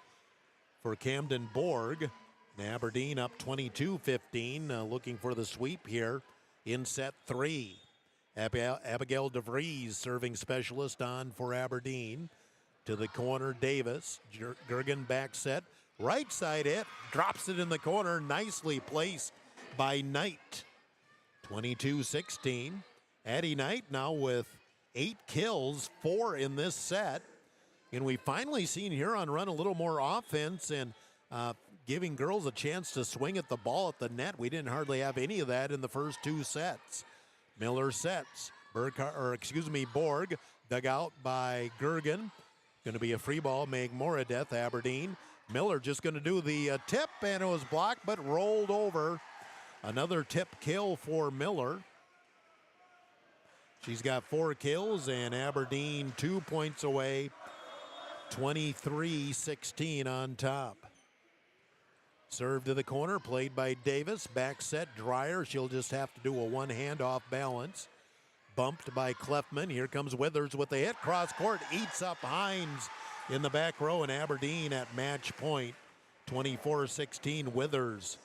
Speaker 5: for Camden Borg. Aberdeen up 22-15, looking for the sweep here in set 3. Abigail DeVries, serving specialist on for Aberdeen. To the corner, Davis. Gergen back set. Right side hit. Drops it in the corner. Nicely placed by Knight. 22-16. Addie Knight now with 8 kills, 4 in this set. And we finally seen Huron run a little more offense and giving girls a chance to swing at the ball at the net. We didn't hardly have any of that in the first 2 sets. Miller sets. Borg, dug out by Gergen. Going to be a free ball, Meg Moradeth, Aberdeen. Miller just going to do the tip, and it was blocked but rolled over. Another tip kill for Miller. She's got 4 kills, and Aberdeen 2 points away, 23-16 on top. Serve to the corner, played by Davis. Back set, Dreyer. She'll just have to do a one-hand off balance. Bumped by Clefman. Here comes Withers with the hit. Cross court, eats up Hines in the back row, and Aberdeen at match point. 24-16, Withers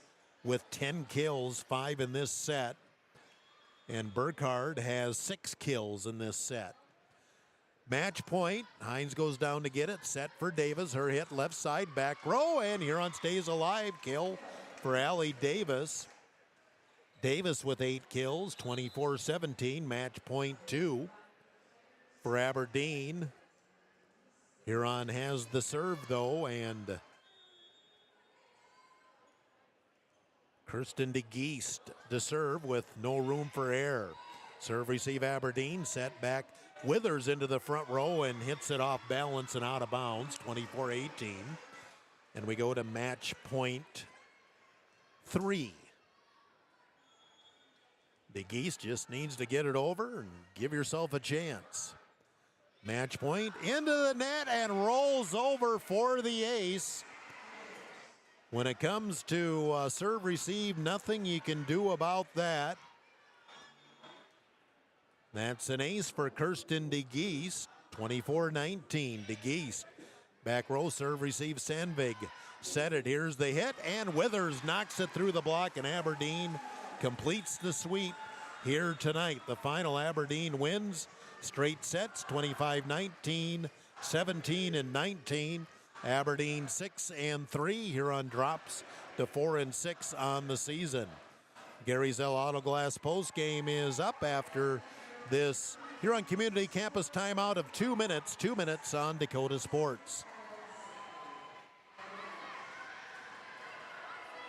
Speaker 5: with 10 kills, 5 in this set. And Burkhardt has 6 kills in this set. Match point. Hines goes down to get it. Set for Davis. Her hit left side, back row, and Huron stays alive. Kill for Allie Davis. Davis with 8 kills, 24-17. Match point 2 for Aberdeen. Huron has the serve, though, and Kirsten de Geest to serve with no room for error. Serve receive Aberdeen, set back. Withers into the front row and hits it off balance and out of bounds, 24-18. And we go to match point 3. De Geest just needs to get it over and give yourself a chance. Match point into the net and rolls over for the ace. When it comes to serve receive, nothing you can do about that. That's an ace for Kirsten de Geest, 24-19. De Geest, back row serve receive Sandvig. Set it, here's the hit, and Withers knocks it through the block, and Aberdeen completes the sweep here tonight. The final, Aberdeen wins straight sets, 25-19, 17-19. Aberdeen 6-3. Huron drops to 4-6 on the season. Gary Zell Auto Glass post game is up after this Huron Community Campus timeout of 2 minutes. 2 minutes on Dakota Sports.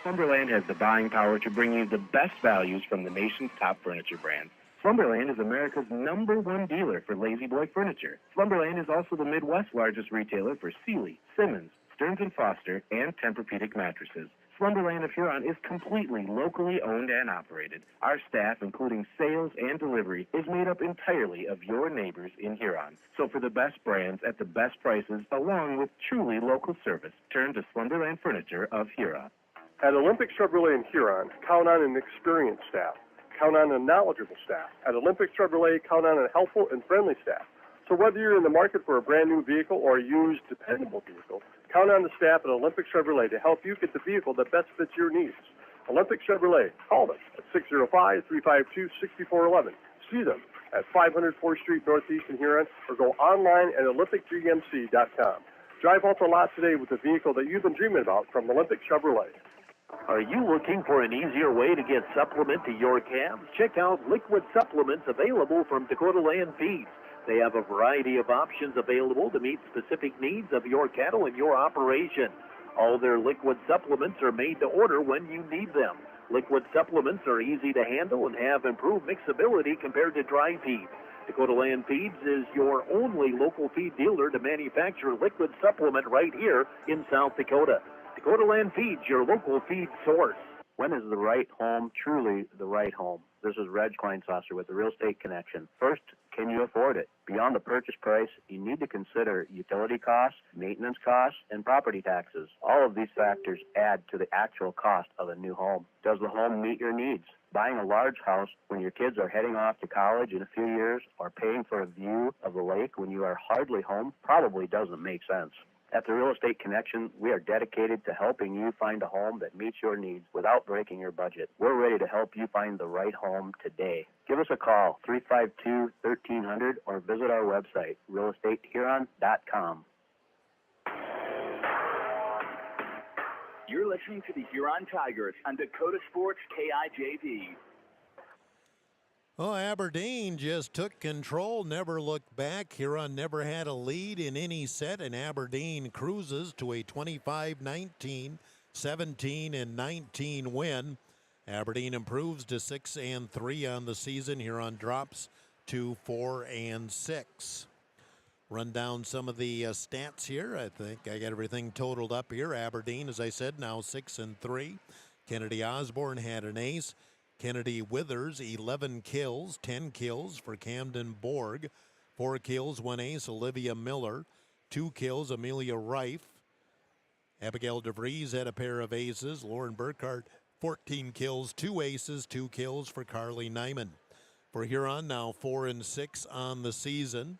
Speaker 1: Slumberland has the buying power to bring you the best values from the nation's top furniture brands. Slumberland is America's #1 dealer for Lazy Boy furniture. Slumberland is also the Midwest's largest retailer for Sealy, Simmons, Stearns & Foster, and Tempur-Pedic mattresses. Slumberland of Huron is completely locally owned and operated. Our staff, including sales and delivery, is made up entirely of your neighbors in Huron. So for the best brands at the best prices, along with truly local service, turn to Slumberland Furniture of Huron.
Speaker 11: At Olympic Chevrolet in Huron, count on an experienced staff. Count on a knowledgeable staff. At Olympic Chevrolet, count on a helpful and friendly staff. So whether you're in the market for a brand new vehicle or a used, dependable vehicle, count on the staff at Olympic Chevrolet to help you get the vehicle that best fits your needs. Olympic Chevrolet, call them at 605-352-6411. See them at 500 4th Street Northeast in Huron, or go online at olympicgmc.com. Drive off the lot today with the vehicle that you've been dreaming about from Olympic Chevrolet.
Speaker 4: Are you looking for an easier way to get supplement to your calves? Check out liquid supplements available from Dakota Land Feeds. They have a variety of options available to meet specific needs of your cattle and your operation. All their liquid supplements are made to order when you need them. Liquid supplements are easy to handle and have improved mixability compared to dry feed.
Speaker 8: Dakota Land Feeds is your only local feed dealer to manufacture liquid supplement right here in South Dakota. Dakota Land Feeds, your local feed source.
Speaker 16: When is the right home truly the right home? This is Reg Kleinsasser with the Real Estate Connection. First, can you afford it? Beyond the purchase price, you need to consider utility costs, maintenance costs, and property taxes. All of these factors add to the actual cost of a new home. Does the home meet your needs? Buying a large house when your kids are heading off to college in a few years or paying for a view of the lake when you are hardly home probably doesn't make sense. At the Real Estate Connection, we are dedicated to helping you find a home that meets your needs without breaking your budget. We're ready to help you find the right home today. Give us a call, 352-1300, or visit our website, realestatehuron.com.
Speaker 17: You're listening to the Huron Tigers on Dakota Sports KIJV.
Speaker 5: Oh, Aberdeen just took control, never looked back. Huron never had a lead in any set, and Aberdeen cruises to a 25-19, 17-19 win. Aberdeen improves to 6-3 on the season. Huron drops to 4-6. Run down some of the stats here. I think I got everything totaled up here. Aberdeen, as I said, now 6-3. Kennedy Osborne had an ace. Kennedy Withers, 11 kills, 10 kills for Camden Borg. 4 kills, 1 ace, Olivia Miller. 2 kills, Amelia Reif. Abigail DeVries had a pair of aces. Lauren Burkhart, 14 kills, 2 aces, 2 kills for Carly Nyman. For Huron, now 4-6 on the season.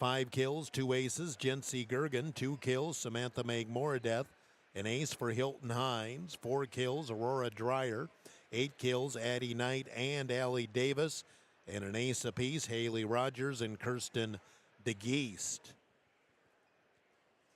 Speaker 5: 5 kills, 2 aces, Jency Gergen. 2 kills, Samantha Magmoradeth. An ace for Hilton Hines. 4 kills, Aurora Dreyer. 8 kills, Addie Knight and Allie Davis. And an ace apiece, Haley Rogers and Kirsten DeGeest.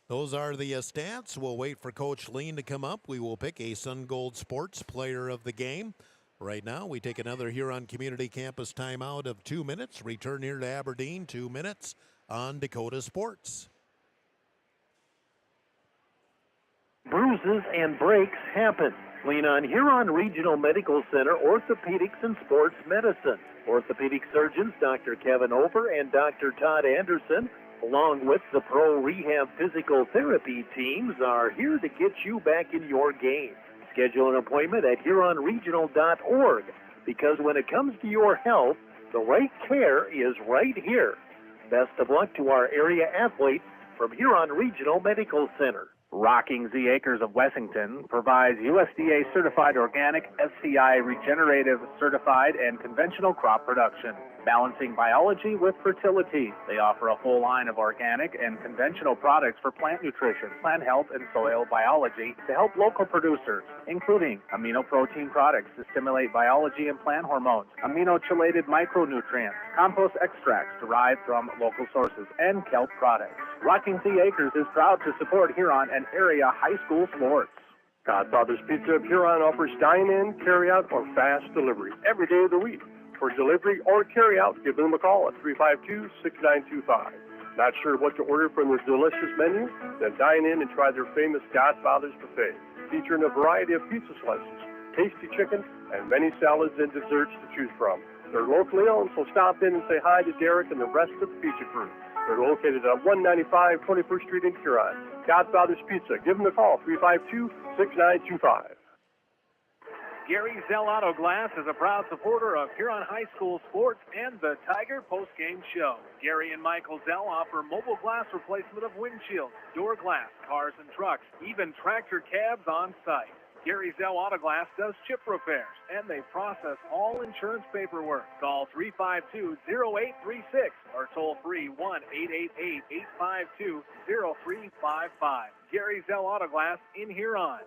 Speaker 5: Those are the stats. We'll wait for Coach Lean to come up. We will pick a Sun Gold Sports Player of the Game. Right now, we take another Huron Community Campus timeout of 2 minutes. Return here to Aberdeen, 2 minutes on Dakota Sports.
Speaker 8: Bruises and breaks happen. Lean on Huron Regional Medical Center Orthopedics and Sports Medicine. Orthopedic surgeons Dr. Kevin Over and Dr. Todd Anderson, along with the Pro Rehab Physical Therapy teams, are here to get you back in your game. Schedule an appointment at HuronRegional.org, because when it comes to your health, the right care is right here. Best of luck to our area athletes from Huron Regional Medical Center.
Speaker 9: Rocking Z Acres of Wessington provides USDA certified organic, SCI regenerative certified, and conventional crop production, balancing biology with fertility. They offer a full line of organic and conventional products for plant nutrition, plant health, and soil biology to help local producers, including amino protein products to stimulate biology and plant hormones, amino-chelated micronutrients, compost extracts derived from local sources, and kelp products. Rocking Z Acres is proud to support Huron and area high school sports.
Speaker 11: Godfather's Pizza of Huron offers dine-in, carry-out, or fast delivery every day of the week. For delivery or carry-out, give them a call at 352-6925. Not sure what to order from their delicious menu? Then dine in and try their famous Godfather's Buffet, featuring a variety of pizza slices, tasty chicken, and many salads and desserts to choose from. They're locally owned, so stop in and say hi to Derek and the rest of the pizza crew. They're located at 195 21st Street in Huron. Godfather's Pizza. Give them a call, 352-6925.
Speaker 4: Gary Zell Auto Glass is a proud supporter of Huron High School sports and the Tiger postgame show. Gary and Michael Zell offer mobile glass replacement of windshields, door glass, cars and trucks, even tractor cabs on site. Gary Zell Auto Glass does chip repairs, and they process all insurance paperwork. Call 352-0836 or toll free 1-888-852-0355. Gary Zell Auto Glass in Huron.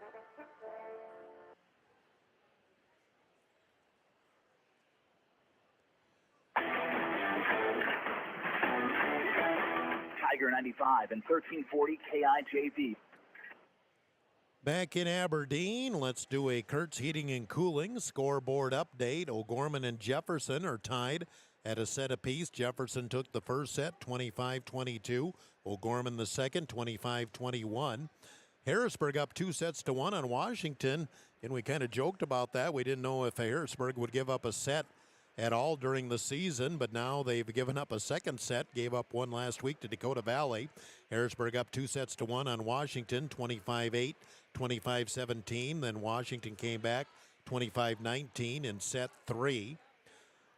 Speaker 17: Tiger 95 and 1340 KIJV.
Speaker 5: Back in Aberdeen, let's do a Kurtz Heating and Cooling scoreboard update. O'Gorman and Jefferson are tied at a set apiece. Jefferson took the first set, 25-22. O'Gorman the second, 25-21. Harrisburg up 2-1 on Washington, and we kind of joked about that. We didn't know if Harrisburg would give up a set at all during the season, but now they've given up a second set, gave up one last week to Dakota Valley. Harrisburg up 2-1 on Washington, 25-8, 25-17. Then Washington came back 25-19 in set 3.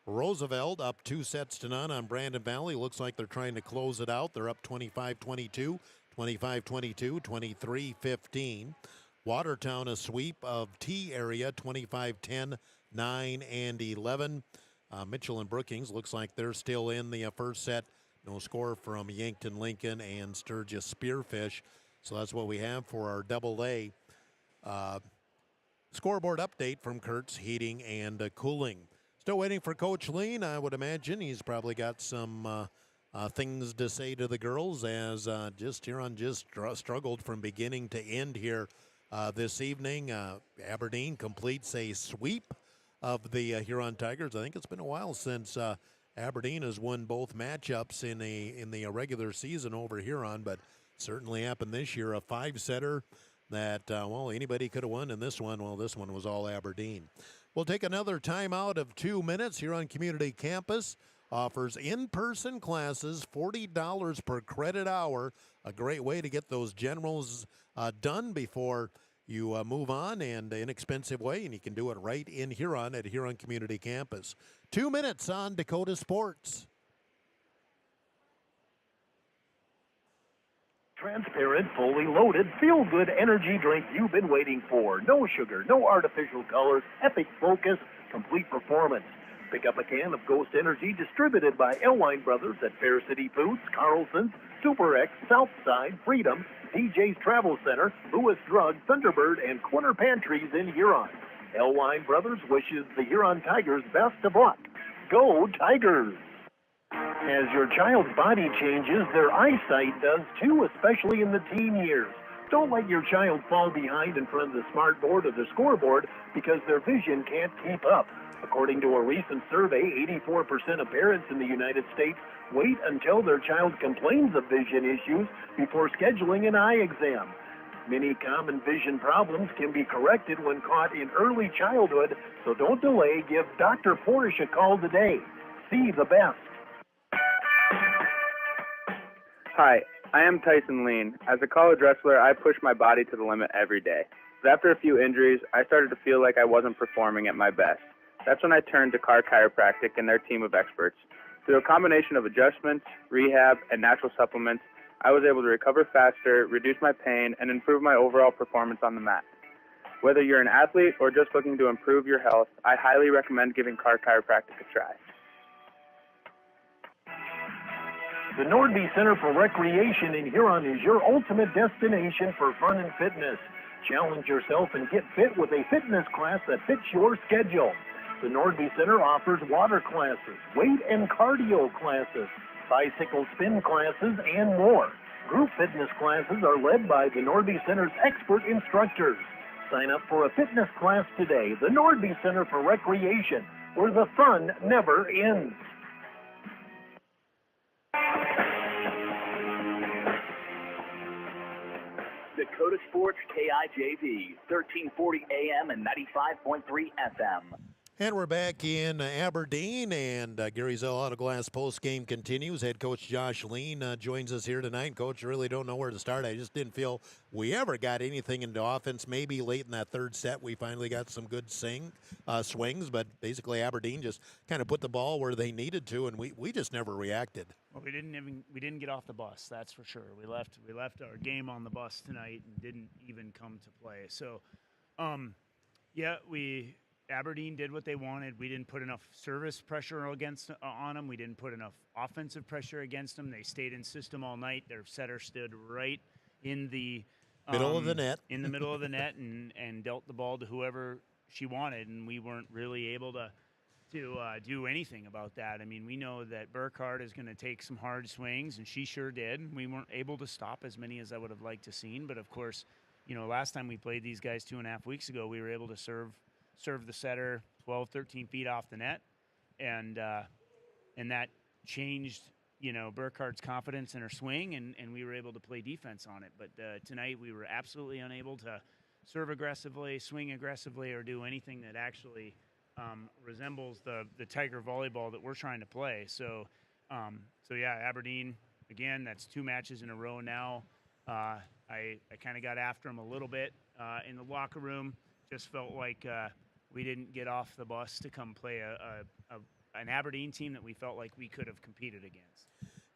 Speaker 5: Roosevelt up 2-0 on Brandon Valley. Looks like they're trying to close it out. They're up 25-22, 25-22, 23-15. Watertown a sweep of T area, 25-10, 9 and 11. Mitchell and Brookings looks like they're still in the first set. No score from Yankton Lincoln and Sturgis Spearfish. So that's what we have for our AA scoreboard update from Kurtz Heating and Cooling. Still waiting for Coach Lean. I would imagine he's probably got some things to say to the girls, as Huron struggled from beginning to end here this evening. Aberdeen completes a sweep of the Huron Tigers. I think it's been a while since Aberdeen has won both matchups in the regular season over Huron, but certainly happened this year. A 5-setter that, anybody could have won in this one. Well, this one was all Aberdeen. We'll take another timeout of 2 minutes. Huron Community Campus offers in-person classes, $40 per credit hour. A great way to get those generals done before you move on, and an inexpensive way, and you can do it right in Huron at Huron Community Campus. 2 minutes on Dakota Sports.
Speaker 8: Transparent, fully loaded, feel-good energy drink you've been waiting for. No sugar, no artificial colors, epic focus, complete performance. Pick up a can of Ghost Energy distributed by Elwine Brothers at Fair City Foods, Carlson's, Super X, Southside, Freedom, DJ's Travel Center, Lewis Drug, Thunderbird, and Corner Pantries in Huron. Elwine Brothers wishes the Huron Tigers best of luck. Go Tigers! As your child's body changes, their eyesight does too, especially in the teen years. Don't let your child fall behind in front of the smart board or the scoreboard because their vision can't keep up. According to a recent survey, 84% of parents in the United States wait until their child complains of vision issues before scheduling an eye exam. Many common vision problems can be corrected when caught in early childhood, so don't delay. Give Dr. Porsche a call today. See the best.
Speaker 18: Hi, I am Tyson Lean. As a college wrestler, I push my body to the limit every day. But after a few injuries, I started to feel like I wasn't performing at my best. That's when I turned to Carr Chiropractic and their team of experts. Through a combination of adjustments, rehab, and natural supplements, I was able to recover faster, reduce my pain, and improve my overall performance on the mat. Whether you're an athlete or just looking to improve your health, I highly recommend giving Carr Chiropractic a try.
Speaker 8: The Nordby Center for Recreation in Huron is your ultimate destination for fun and fitness. Challenge yourself and get fit with a fitness class that fits your schedule. The Nordby Center offers water classes, weight and cardio classes, bicycle spin classes, and more. Group fitness classes are led by the Nordby Center's expert instructors. Sign up for a fitness class today. The Nordby Center for Recreation, where the fun never ends.
Speaker 17: Dakota Sports KIJV, 1340 AM and 95.3 FM.
Speaker 5: And we're back in Aberdeen, and Gary Zell Auto Glass post-game continues. Head coach Josh Lean joins us here tonight. Coach, really don't know where to start. I just didn't feel we ever got anything into offense. Maybe late in that third set we finally got some good swings, but basically Aberdeen just kind of put the ball where they needed to, and we just never reacted.
Speaker 10: Well, we didn't get off the bus, that's for sure. We left our game on the bus tonight and didn't even come to play. So, Aberdeen did what they wanted. We didn't put enough service pressure on them. We didn't put enough offensive pressure against them. They stayed in system all night. Their setter stood right in the
Speaker 5: middle of the net.
Speaker 10: In the middle of the net and dealt the ball to whoever she wanted, and we weren't really able to do anything about that. I mean, we know that Burkhardt is going to take some hard swings, and she sure did. We weren't able to stop as many as I would have liked to seen, but of course, last time we played these guys 2.5 weeks ago, we were able to serve the setter 12, 13 feet off the net, and that changed, Burkhardt's confidence in her swing, and we were able to play defense on it. But tonight we were absolutely unable to serve aggressively, swing aggressively, or do anything that actually resembles the Tiger volleyball that we're trying to play. So yeah, Aberdeen, again, that's 2 matches in a row now. I kind of got after them a little bit in the locker room. Just felt like we didn't get off the bus to come play an Aberdeen team that we felt like we could have competed against.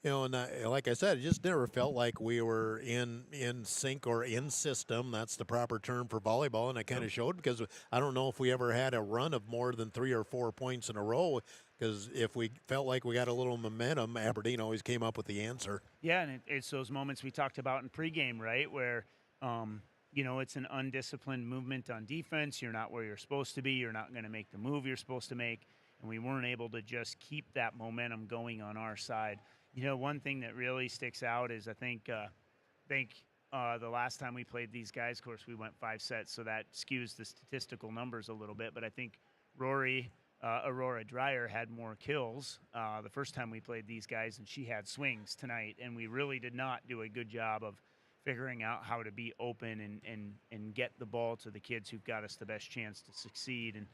Speaker 5: You know, and like I said, it just never felt like we were in sync or in system. That's the proper term for volleyball, and it kind of showed because I don't know if we ever had a run of more than 3 or 4 points in a row, because if we felt like we got a little momentum, Aberdeen always came up with the answer.
Speaker 10: Yeah, and it's those moments we talked about in pregame, right, where it's an undisciplined movement on defense. You're not where you're supposed to be. You're not going to make the move you're supposed to make, and we weren't able to just keep that momentum going on our side. One thing that really sticks out is I think the last time we played these guys, of course, we went 5 sets, so that skews the statistical numbers a little bit. But I think Aurora Dreyer had more kills the first time we played these guys, and she had swings tonight. And we really did not do a good job of figuring out how to be open and get the ball to the kids who've got us the best chance to succeed.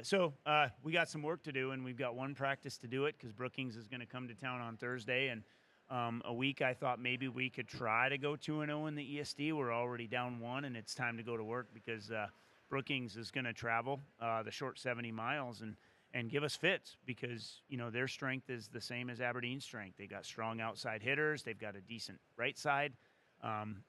Speaker 10: So we got some work to do, and we've got 1 practice to do it because Brookings is going to come to town on Thursday. And a week I thought maybe we could try to go 2-0 in the ESD. We're already down 1, and it's time to go to work because Brookings is going to travel the short 70 miles and give us fits because, their strength is the same as Aberdeen's strength. They got strong outside hitters. They've got a decent right side.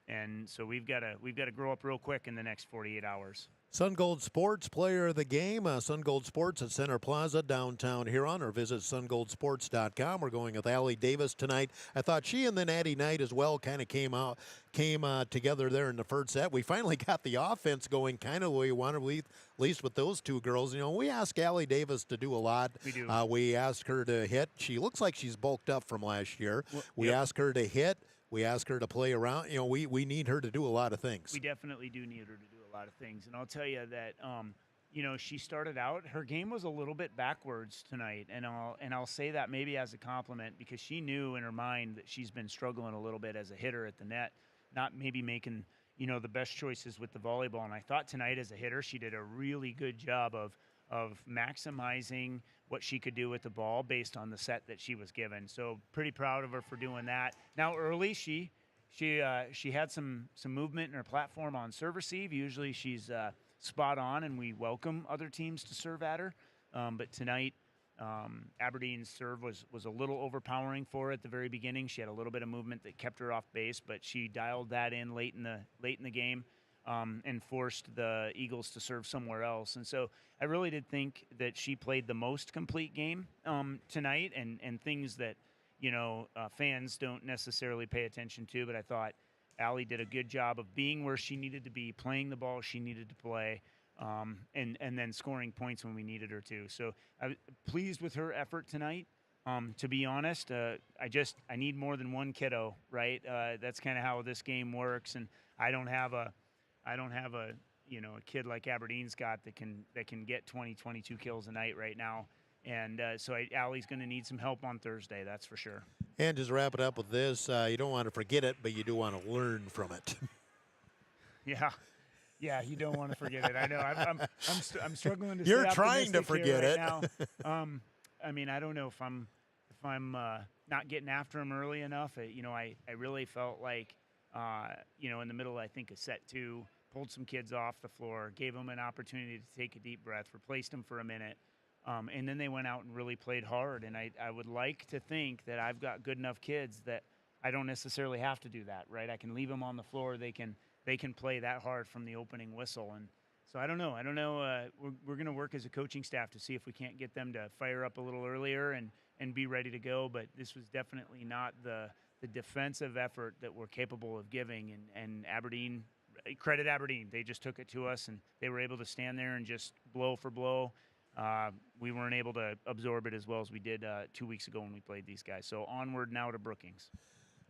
Speaker 10: And so we've got to grow up real quick in the next 48 hours.
Speaker 5: Sun Gold Sports player of the game, Sun Gold Sports at Center Plaza, downtown Huron, or visit sungoldsports.com. We're going with Allie Davis tonight. I thought she and then Addie Knight as well kind of came together there in the first set. We finally got the offense going kind of the way we wanted, at least with those 2 girls. We ask Allie Davis to do a lot.
Speaker 10: We do.
Speaker 5: We ask her to hit. She looks like she's bulked up from last year. We ask her to hit. We ask her to play around. We need her to do a lot of things.
Speaker 10: We definitely do need her to do a lot of things. And I'll tell you that, she started out, her game was a little bit backwards tonight. And I'll say that maybe as a compliment because she knew in her mind that she's been struggling a little bit as a hitter at the net, not maybe making, the best choices with the volleyball. And I thought tonight as a hitter, she did a really good job of maximizing what she could do with the ball based on the set that she was given. So pretty proud of her for doing that. Now early, she had some movement in her platform on serve receive. Usually she's spot on, and we welcome other teams to serve at her. But tonight, Aberdeen's serve was a little overpowering for her at the very beginning. She had a little bit of movement that kept her off base, but she dialed that in late in the game. And forced the Eagles to serve somewhere else. And so I really did think that she played the most complete game tonight and things that, fans don't necessarily pay attention to. But I thought Allie did a good job of being where she needed to be, playing the ball she needed to play, and then scoring points when we needed her to. So I was pleased with her effort tonight. To be honest, I need more than 1 kiddo, right? That's kind of how this game works. And I don't have a kid like Aberdeen's got that can get 20, 22 kills a night right now. And so Allie's going to need some help on Thursday, that's for sure.
Speaker 5: And just wrap it up with this. You don't want to forget it, but you do want to learn from it.
Speaker 10: Yeah, you don't want to forget it. I know. I'm struggling to.
Speaker 5: You're trying to forget it
Speaker 10: now. I don't know if I'm not getting after him early enough. I really felt like in the middle, I think, of set 2, pulled some kids off the floor, gave them an opportunity to take a deep breath, replaced them for a minute, and then they went out and really played hard. And I would like to think that I've got good enough kids that I don't necessarily have to do that, right? I can leave them on the floor. They can play that hard from the opening whistle. And so I don't know. We're going to work as a coaching staff to see if we can't get them to fire up a little earlier and be ready to go. But this was definitely not the defensive effort that we're capable of giving. And Aberdeen, credit Aberdeen. They just took it to us, and they were able to stand there and just blow for blow. We weren't able to absorb it as well as we did 2 weeks ago when we played these guys. So onward now to Brookings.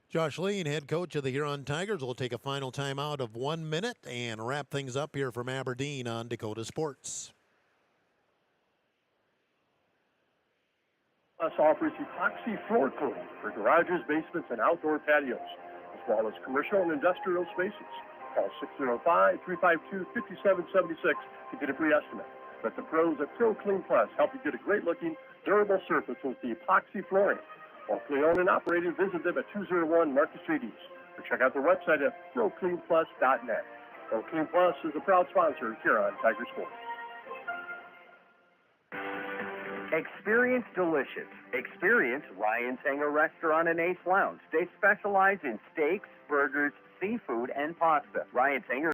Speaker 5: Josh Lean, head coach of the Huron Tigers, will take a final timeout of 1 minute and wrap things up here from Aberdeen on Dakota Sports.
Speaker 11: Us offers epoxy floor coating for garages, basements, and outdoor patios, as well as commercial and industrial spaces. Call 605-352-5776 to get a free estimate. Let the pros at Pro Clean Plus help you get a great-looking, durable surface with the epoxy flooring. Locally owned and operated, visit them at 201 Market Street East, or check out their website at procleanplus.net. Pro Clean Plus is a proud sponsor here on Tiger Sports.
Speaker 19: Experience delicious. Experience Ryan Tanger Restaurant and Ace Lounge. They specialize in steaks, burgers, seafood, and pasta. Ryan Tanger